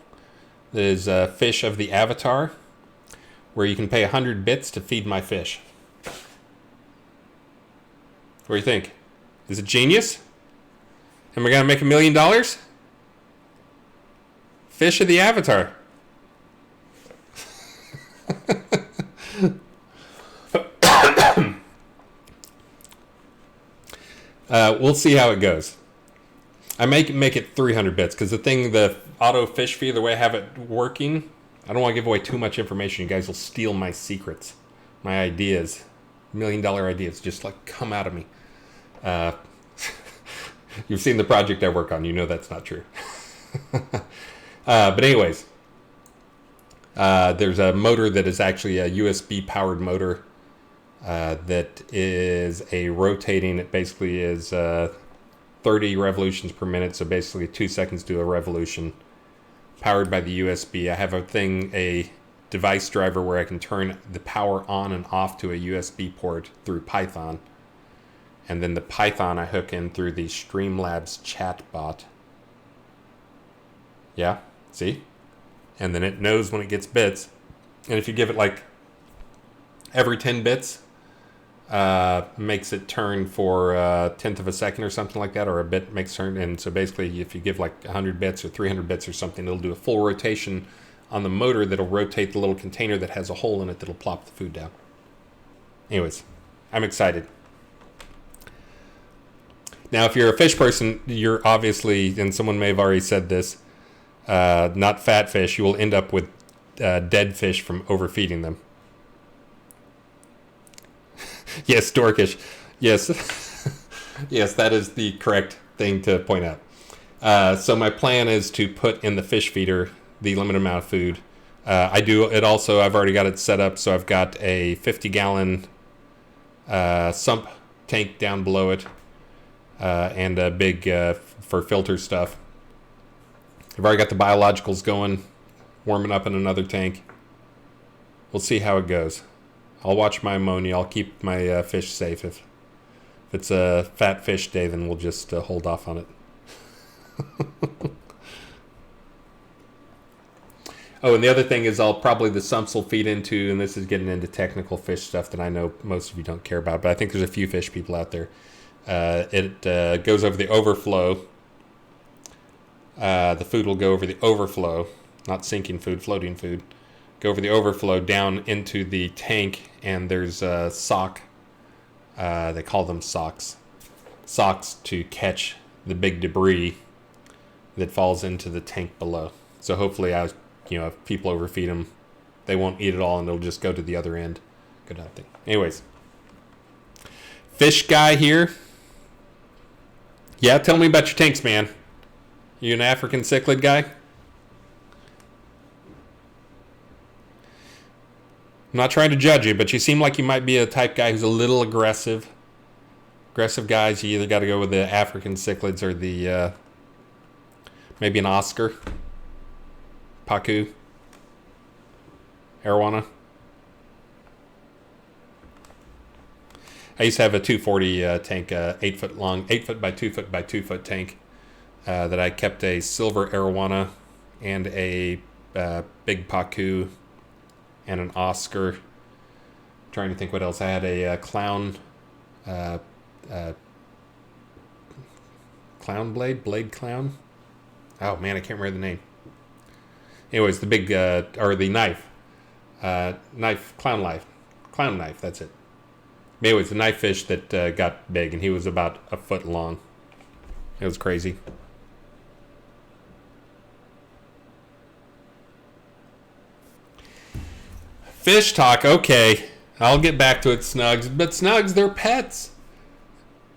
that is Fish of the Avatar, where you can pay 100 bits to feed my fish. What do you think? Is it genius? Am I going to make $1 million? Fish of the Avatar. We'll see how it goes. I make it 300 bits because the auto fish feed, the way I have it working, I don't want to give away too much information. You guys will steal my secrets, my ideas, $1 million ideas, just like come out of me. You've seen the project I work on. You know that's not true. But anyways, there's a motor that is actually a USB powered motor that is a rotating. It basically is 30 revolutions per minute. So basically 2 seconds to a revolution, powered by the USB. I have a device driver where I can turn the power on and off to a USB port through Python. And then the Python I hook in through the Streamlabs chatbot. Yeah, see? And then it knows when it gets bits. And if you give it like every 10 bits, makes it turn for a tenth of a second or something like that, or a bit makes turn. And so basically, if you give like 100 bits or 300 bits or something, it'll do a full rotation on the motor that'll rotate the little container that has a hole in it that'll plop the food down. Anyways, I'm excited. Now, if you're a fish person, you're obviously, and someone may have already said this, not fat fish. You will end up with dead fish from overfeeding them. Yes, dorkish. Yes. Yes, that is the correct thing to point out. So my plan is to put in the fish feeder the limited amount of food. I do it also, I've already got it set up, so I've got a 50-gallon sump tank down below it, and a big for filter stuff. I've already got the biologicals going, warming up in another tank. We'll see how it goes. I'll watch my ammonia. I'll keep my fish safe. If it's a fat fish day, then we'll just hold off on it. Oh, and the other thing is the sumps will feed into, and this is getting into technical fish stuff that I know most of you don't care about, but I think there's a few fish people out there. It goes over the overflow. The food will go over the overflow, not sinking food, floating food. Go over the overflow down into the tank, and there's a sock. They call them socks. Socks to catch the big debris that falls into the tank below. So hopefully, if people overfeed them, they won't eat it all, and it'll just go to the other end. Good hunting. Anyways, fish guy here. Yeah, tell me about your tanks, man. You an African cichlid guy? I'm not trying to judge you, but you seem like you might be a type guy who's a little aggressive. Aggressive guys, you either got to go with the African cichlids or the maybe an Oscar, Pacu, arowana. I used to have a 240 tank, 8 foot long, 8 foot by 2 foot by 2 foot tank that I kept a silver arowana and a big Pacu and an Oscar. I'm trying to think what else. I had a clown blade clown. Oh man, I can't remember the name. Anyways, the big or the knife, clown knife. That's it. Anyways, the knife fish that got big, and he was about a foot long. It was crazy. Fish talk, okay. I'll get back to it, Snugs. But Snugs, they're pets.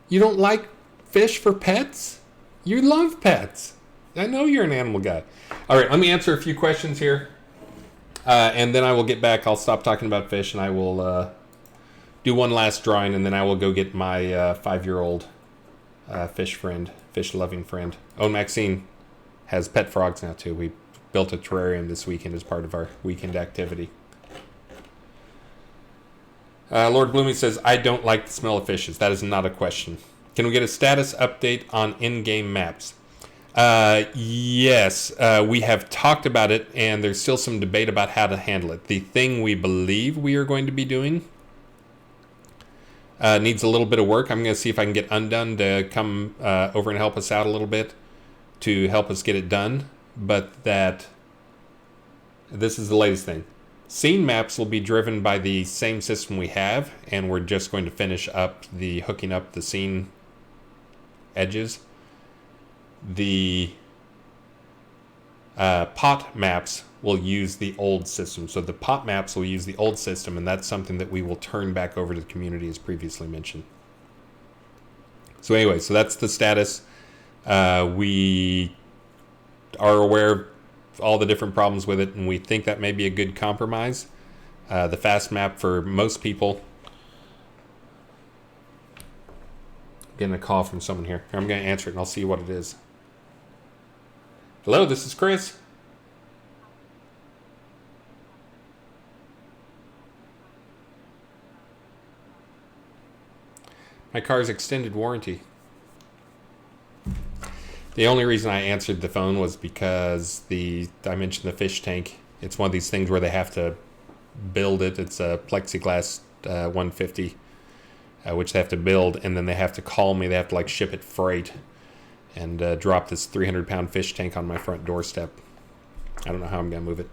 You don't like fish for pets? You love pets. I know you're an animal guy. All right, let me answer a few questions here. And then I will get back. I'll stop talking about fish, and I will do one last drawing, and then I will go get my 5-year-old fish-loving friend. Oh, Maxine has pet frogs now, too. We built a terrarium this weekend as part of our weekend activity. Lord Bloomy says, I don't like the smell of fishes. That is not a question. Can we get a status update on in-game maps? Yes, we have talked about it, and there's still some debate about how to handle it. The thing we believe we are going to be doing needs a little bit of work. I'm going to see if I can get Undone to come over and help us out a little bit to help us get it done. But this is the latest thing. Scene maps will be driven by the same system we have, and we're just going to finish up hooking up the scene edges. the pot maps will use the old system. So the pot maps will use the old system, and that's something that we will turn back over to the community as previously mentioned. So anyway, so that's the status. We are aware of all the different problems with it, and we think that may be a good compromise. The fast map for most people. I'm getting a call from someone here. I'm going to answer it, and I'll see what it is. Hello, this is Chris. My car's extended warranty. The only reason I answered the phone was because I mentioned the fish tank. It's one of these things where they have to build it. It's a plexiglass 150, which they have to build, and then they have to call me. They have to like ship it freight and drop this 300-pound fish tank on my front doorstep. I don't know how I'm going to move it.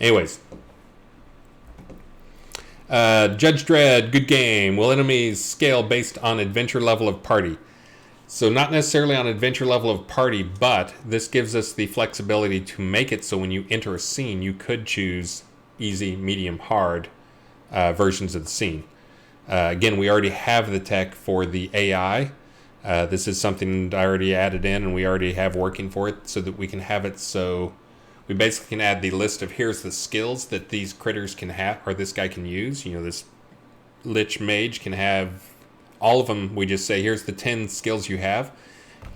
Anyways. Judge Dredd, good game. Will enemies scale based on adventure level of party? So not necessarily on adventure level of party, but this gives us the flexibility to make it so when you enter a scene, you could choose easy, medium, hard versions of the scene. Again, we already have the tech for the AI. This is something I already added in, and we already have working for it so that we can have it so we basically can add the list of here's the skills that these critters can have, or this guy can use. You know, this Lich Mage can have all of them. We just say, here's the 10 skills you have.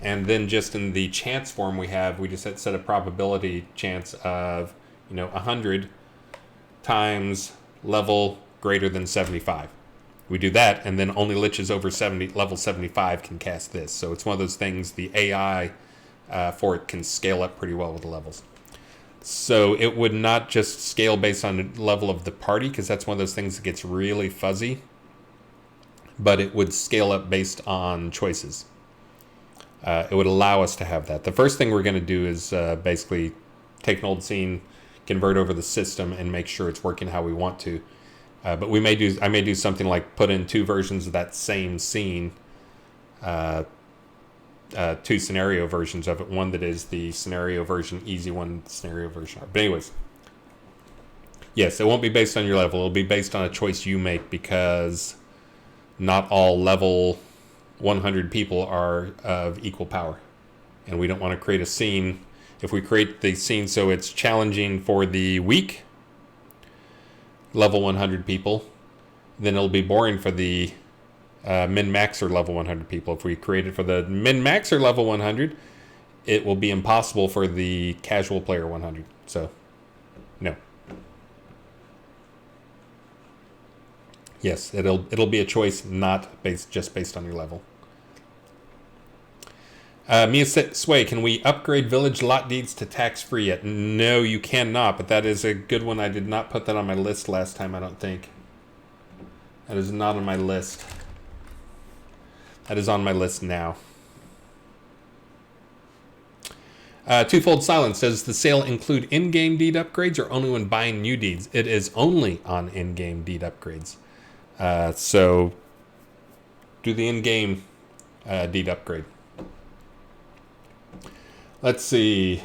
And then just in the chance form we just set a probability chance of, 100 times level greater than 75. We do that, and then only liches over level 75 can cast this. So it's one of those things, the AI for it can scale up pretty well with the levels. So it would not just scale based on the level of the party, because that's one of those things that gets really fuzzy, but it would scale up based on choices. It would allow us to have that. The first thing we're going to do is basically take an old scene, convert over the system, and make sure it's working how we want to. But I may do something like put in 2 versions of that same scene, 2 scenario versions of it. One that is the scenario version easy, one scenario version hard. But anyways, yes, it won't be based on your level. It'll be based on a choice you make, because not all level 100 people are of equal power. And we don't want to create a scene. If we create the scene so it's challenging for the weak level 100 people, then it'll be boring for the min-maxer level 100 people. If we create it for the min-maxer level 100, it will be impossible for the casual player 100. So, no. Yes, it'll be a choice, not just based on your level. Mia Sway, can we upgrade village lot deeds to tax-free yet? No, you cannot, but that is a good one. I did not put that on my list last time, I don't think. That is not on my list. That is on my list now. Twofold Silence, does the sale include in-game deed upgrades or only when buying new deeds? It is only on in-game deed upgrades. So do the in-game deed upgrade. Let's see.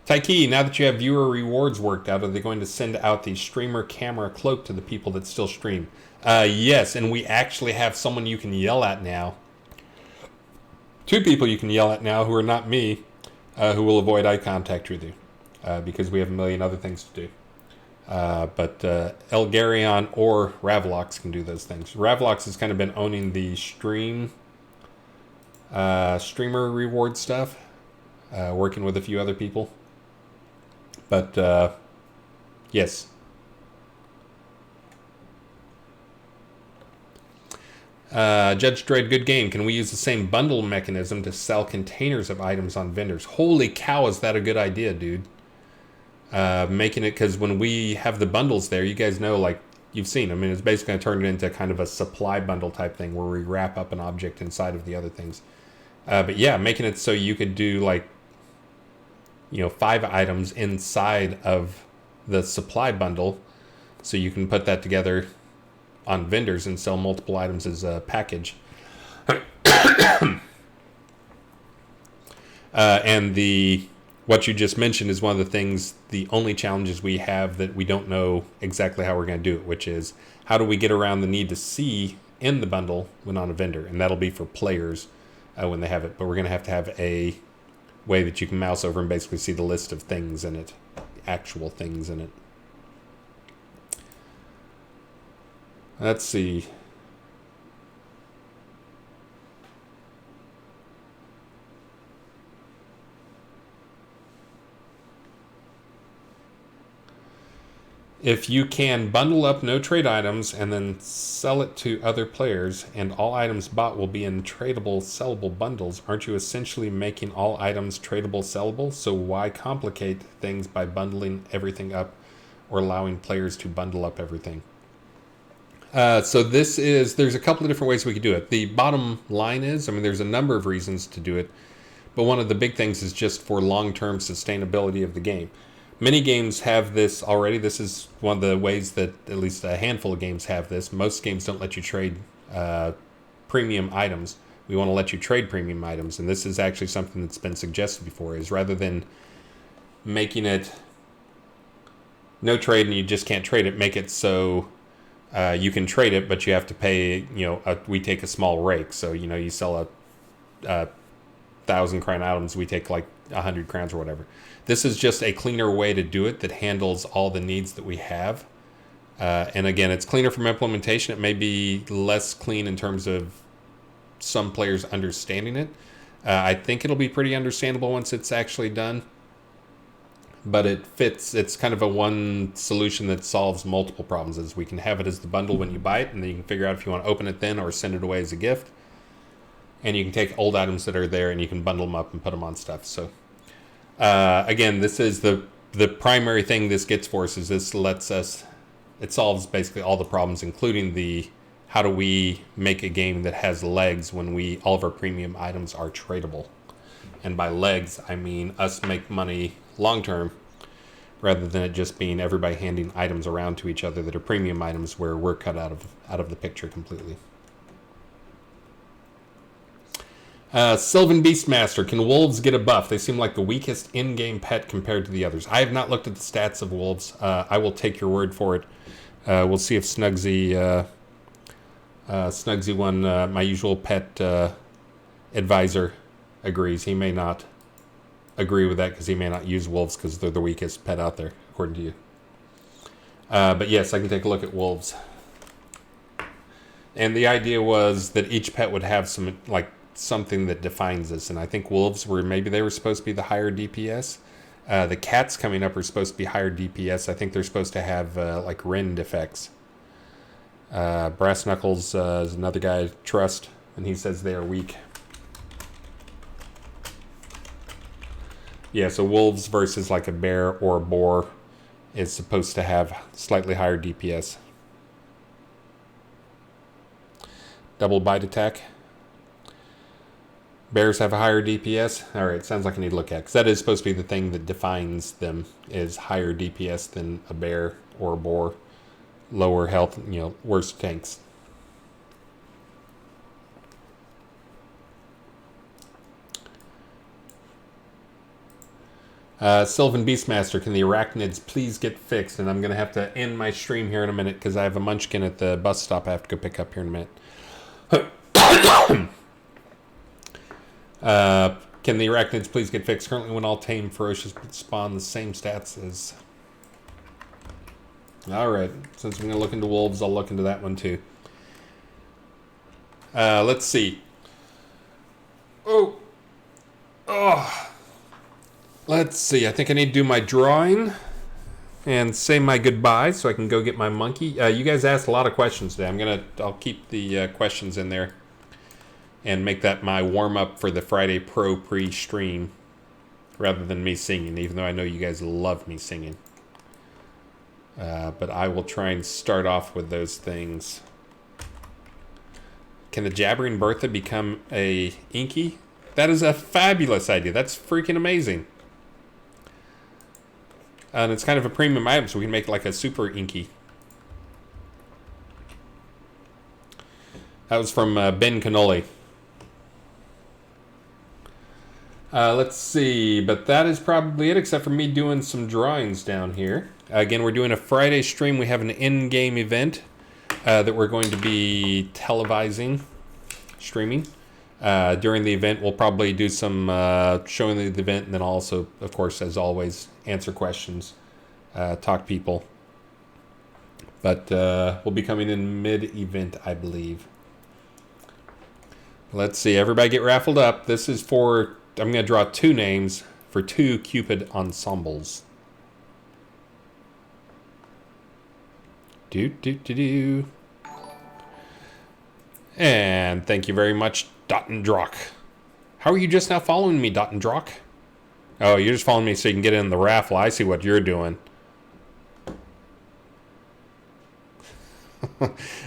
Taiki, now that you have viewer rewards worked out, are they going to send out the streamer camera cloak to the people that still stream? Yes, and we actually have someone you can yell at now. 2 people you can yell at now who are not me, who will avoid eye contact with you, because we have a million other things to do. But Elgarion or Ravlox can do those things. Ravlox has kind of been owning the streamer reward stuff, working with a few other people. But yes. Judge Dredd, good game. Can we use the same bundle mechanism to sell containers of items on vendors? Holy cow, is that a good idea, dude? Making it, because when we have the bundles there, you guys know, like, you've seen, I mean, it's basically going to turn it into kind of a supply bundle type thing where we wrap up an object inside of the other things. But yeah, making it so you could do, like, 5 items inside of the supply bundle, so you can put that together on vendors and sell multiple items as a package. And what you just mentioned is one of the things, the only challenges we have that we don't know exactly how we're going to do it, which is how do we get around the need to see in the bundle when on a vendor, and that'll be for players when they have it. But we're going to have a way that you can mouse over and basically see the list of things in it, actual things in it. Let's see. If you can bundle up no trade items and then sell it to other players, and all items bought will be in tradable, sellable bundles, aren't you essentially making all items tradable, sellable? So why complicate things by bundling everything up or allowing players to bundle up everything? So there's a couple of different ways we could do it. The bottom line is, there's a number of reasons to do it, but one of the big things is just for long-term sustainability of the game. Many games have this already. This is one of the ways that at least a handful of games have this. Most games don't let you trade premium items. We want to let you trade premium items, and this is actually something that's been suggested before, is rather than making it no trade and you just can't trade it, make it so you can trade it, but you have to pay, we take a small rake. So, you sell a 1,000 crown items, we take like 100 crowns or whatever. This is just a cleaner way to do it that handles all the needs that we have. And again, it's cleaner from implementation. It may be less clean in terms of some players understanding it. I think it'll be pretty understandable once it's actually done. But it fits. It's kind of a one solution that solves multiple problems. Is we can have it as the bundle when you buy it, and then you can figure out if you want to open it then or send it away as a gift. And you can take old items that are there and you can bundle them up and put them on stuff. So again, this is the primary thing this gets for us, is this lets us, it solves basically all the problems, including the how do we make a game that has legs when all of our premium items are tradable. And by legs, I mean us make money long term, rather than it just being everybody handing items around to each other that are premium items where we're cut out of the picture completely. Sylvan Beastmaster, can wolves get a buff? They seem like the weakest in-game pet compared to the others. I have not looked at the stats of wolves. I will take your word for it. We'll see if Snugsy one, my usual pet advisor, agrees. He may not agree with that because he may not use wolves because they're the weakest pet out there, according to you. But yes, I can take a look at wolves. And the idea was that each pet would have something that defines this, and I think wolves they were supposed to be the higher DPS. The cats coming up are supposed to be higher DPS. I think they're supposed to have rend effects. Brass Knuckles is another guy I trust, and he says they are weak. Yeah, so wolves versus like a bear or a boar is supposed to have slightly higher DPS. Double bite attack. Bears have a higher DPS. All right, sounds like I need to look at, because that is supposed to be the thing that defines them, is higher DPS than a bear or a boar, lower health, worse tanks. Sylvan Beastmaster, can the arachnids please get fixed? And I'm going to have to end my stream here in a minute because I have a munchkin at the bus stop I have to go pick up here in a minute. Can the arachnids please get fixed? Currently, when all tame ferocious spawn the same stats as... Alright, since I'm going to look into wolves, I'll look into that one too. Let's see. Let's see, I think I need to do my drawing and say my goodbye so I can go get my monkey. You guys asked a lot of questions today. I'll keep the questions in there and make that my warm-up for the Friday Pro pre-stream rather than me singing, even though I know you guys love me singing. But I will try and start off with those things. Can the Jabbering Bertha become a Inky? That is a fabulous idea. That's freaking amazing. And it's kind of a premium item, so we can make it like a super Inky. That was from Ben Cannoli. Let's see, but that is probably it, except for me doing some drawings down here. Again, we're doing a Friday stream. We have an in-game event that we're going to be televising, streaming. During the event, we'll probably do some showing the event, and then also, of course, as always, answer questions, talk people. But we'll be coming in mid-event, I believe. Let's see. Everybody get raffled up. This is for... I'm going to draw 2 names for 2 Cupid ensembles. Do. And thank you very much, Dottendrock. How are you just now following me, Dottendrock? Oh, you're just following me so you can get in the raffle. I see what you're doing.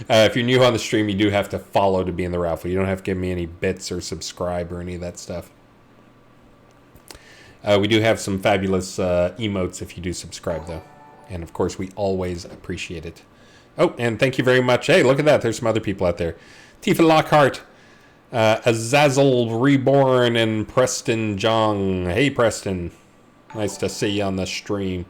If you're new on the stream, you do have to follow to be in the raffle. You don't have to give me any bits or subscribe or any of that stuff. We do have some fabulous emotes if you do subscribe, though. And, of course, we always appreciate it. Oh, and thank you very much. Hey, look at that. There's some other people out there. Tifa Lockhart, Azazel Reborn, and Preston Jong. Hey, Preston. Nice to see you on the stream.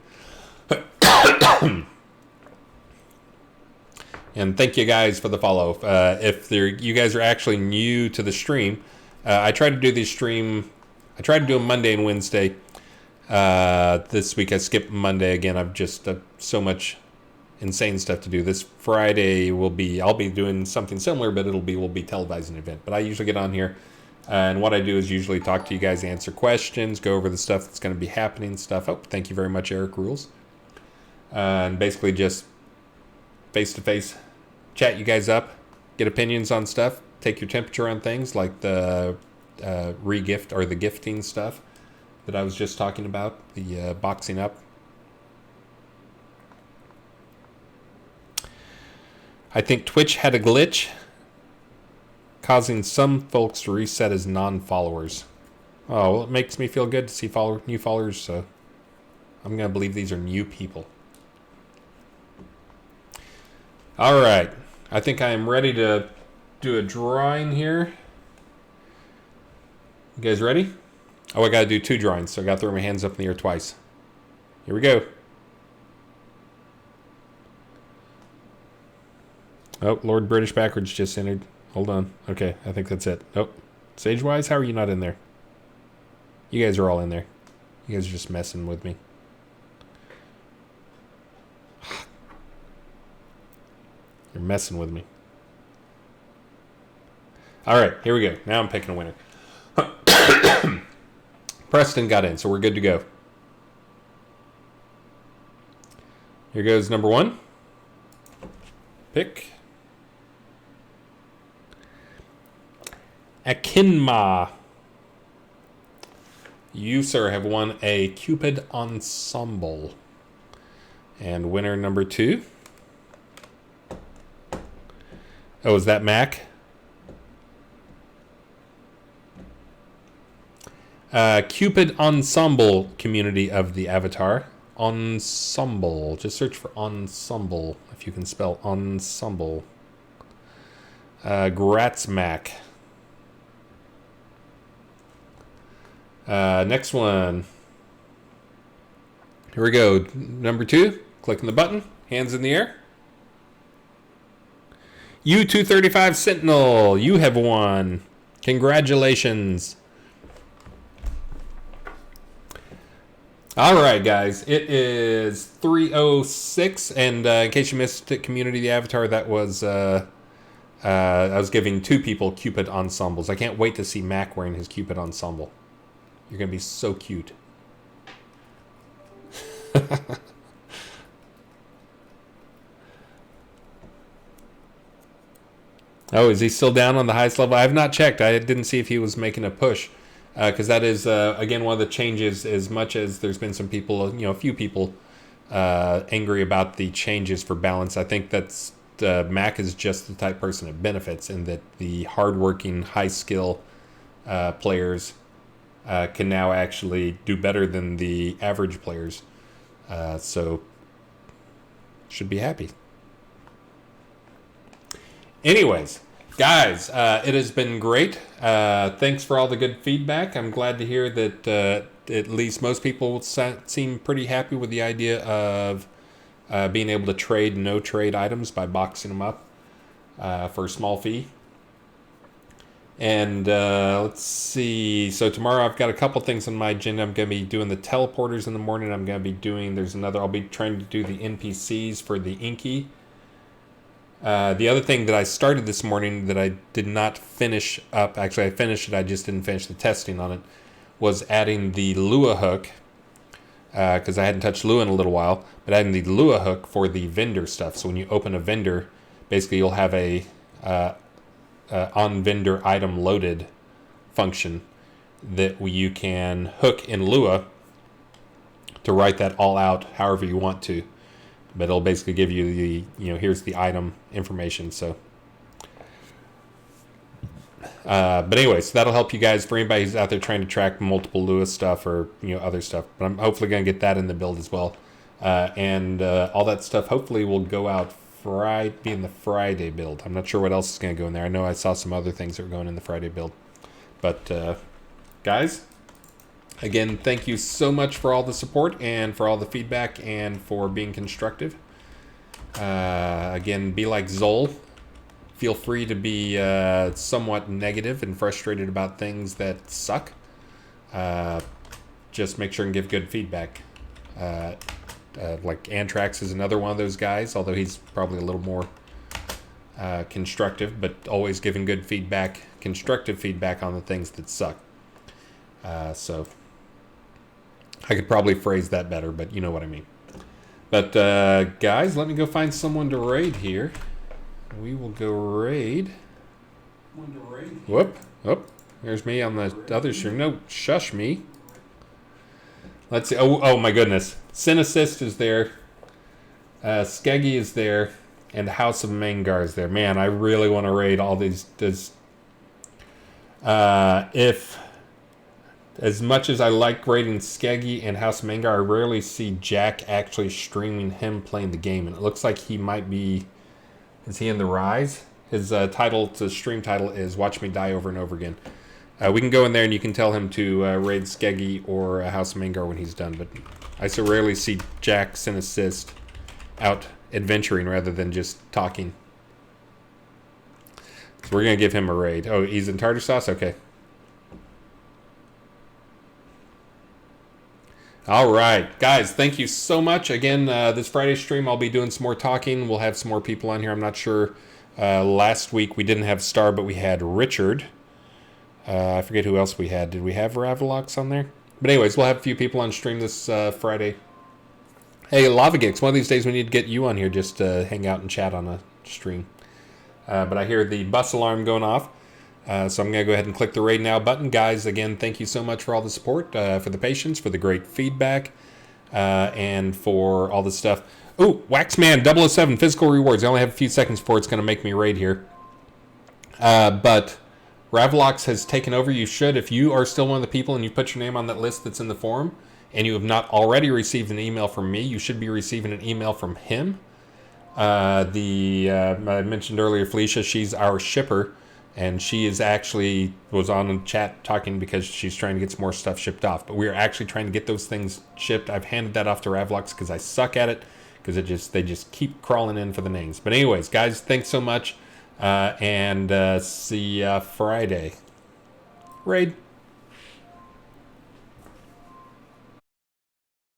And thank you guys for the follow. If you guys are actually new to the stream, I try to do these stream... I tried to do them Monday and Wednesday. This week I skipped Monday again. I've just so much insane stuff to do. This Friday I'll be doing something similar, but we'll be televising an event. But I usually get on here, and what I do is usually talk to you guys, answer questions, go over the stuff that's going to be happening, stuff. Oh, thank you very much, Eric Rules. And basically just face-to-face chat you guys up, get opinions on stuff, take your temperature on things like the re-gift or the gifting stuff that I was just talking about, the boxing up. I think Twitch had a glitch causing some folks to reset as non-followers. Oh, well, it makes me feel good to see new followers, so I'm going to believe these are new people. All right. I think I am ready to do a drawing here. You guys ready? Oh, I got to do 2 drawings, so I got to throw my hands up in the air twice. Here we go. Oh, Lord British Backwards just entered. Hold on. Okay, I think that's it. Oh, Sagewise, how are you not in there? You guys are all in there. You guys are just messing with me. You're messing with me. All right, here we go. Now I'm picking a winner. Preston got in, so we're good to go. Here goes number 1. Pick. Akinma. You, sir, have won a Cupid ensemble. And winner number 2. Oh, is that Mac? Cupid Ensemble community of the Avatar. Ensemble. Just search for ensemble if you can spell ensemble. Gratzmac. Next one. Here we go. Number 2. Clicking the button. Hands in the air. U235 Sentinel. You have won. Congratulations. All right, guys. It is 3:06, and in case you missed it, Community of the Avatar, that was I was giving 2 people Cupid ensembles. I can't wait to see Mac wearing his Cupid ensemble. You're gonna be so cute. Oh, is he still down on the highest level? I have not checked. I didn't see if he was making a push. Because that is, again, one of the changes, as much as there's been some people, a few people angry about the changes for balance. I think that's Mac is just the type of person it benefits, in that the hardworking, high-skill players can now actually do better than the average players. So, should be happy. Anyways, Guys, it has been great. Thanks for all the good feedback. I'm glad to hear that at least most people seem pretty happy with the idea of being able to trade no-trade items by boxing them up for a small fee. And let's see. So tomorrow I've got a couple things on my agenda. I'm going to be doing the teleporters in the morning. I'm going to be doing, I'll be trying to do the NPCs for the Inky. The other thing that I started this morning that I did not finish up, actually I finished it, I just didn't finish the testing on it, was adding the Lua hook, because I hadn't touched Lua in a little while, but adding the Lua hook for the vendor stuff. So when you open a vendor, basically you'll have a on vendor item loaded function that you can hook in Lua to write that all out however you want to. But it'll basically give you the, here's the item information. So, but anyway, so that'll help you guys for anybody who's out there trying to track multiple Lua stuff or, other stuff. But I'm hopefully going to get that in the build as well. And all that stuff hopefully will go out be in the Friday build. I'm not sure what else is going to go in there. I know I saw some other things that were going in the Friday build. But, guys, again, thank you so much for all the support and for all the feedback and for being constructive. Again, be like Zol. Feel free to be somewhat negative and frustrated about things that suck. Just make sure and give good feedback. Like Antrax is another one of those guys, although he's probably a little more constructive, but always giving good feedback, constructive feedback on the things that suck. So I could probably phrase that better, but you know what I mean. But guys, let me go find someone to raid here. We will go raid. Whoop. There's me on the other stream. No, shush me. Let's see. Oh my goodness. Sin Assist is there. Skeggy is there. And House of Mangar is there. Man, I really want to raid all these. If, as much as I like raiding Skeggy and House of Mangar, I rarely see Jack actually streaming him playing the game. And it looks like he might be. Is he in the Rise? His stream title is Watch Me Die Over and Over Again. We can go in there and you can tell him to raid Skeggy or House of Mangar when he's done. But I so rarely see Jack Sin Assist out adventuring rather than just talking. So we're going to give him a raid. Oh, he's in tartar sauce? Okay. All right. Guys, thank you so much. Again, this Friday stream, I'll be doing some more talking. We'll have some more people on here. I'm not sure. Last week we didn't have Star, but we had Richard. I forget who else we had. Did we have Ravalox on there? But anyways, we'll have a few people on stream this Friday. Hey, Lavagix, one of these days we need to get you on here just to hang out and chat on a stream. But I hear the bus alarm going off. So I'm going to go ahead and click the raid now button. Guys, again, thank you so much for all the support, for the patience, for the great feedback, and for all the stuff. Ooh, Waxman 007, physical rewards. I only have a few seconds before it's going to make me raid here. But Ravalox has taken over. You should, if you are still one of the people and you put your name on that list that's in the forum, and you have not already received an email from me, you should be receiving an email from him. I mentioned earlier, Felicia, she's our shipper, and she is actually was on the chat talking because she's trying to get some more stuff shipped off. But we are actually trying to get those things shipped. I've handed that off to Ravalox because I suck at it, because they just keep crawling in for the names. But anyways, guys, thanks so much. And see ya Friday. Raid.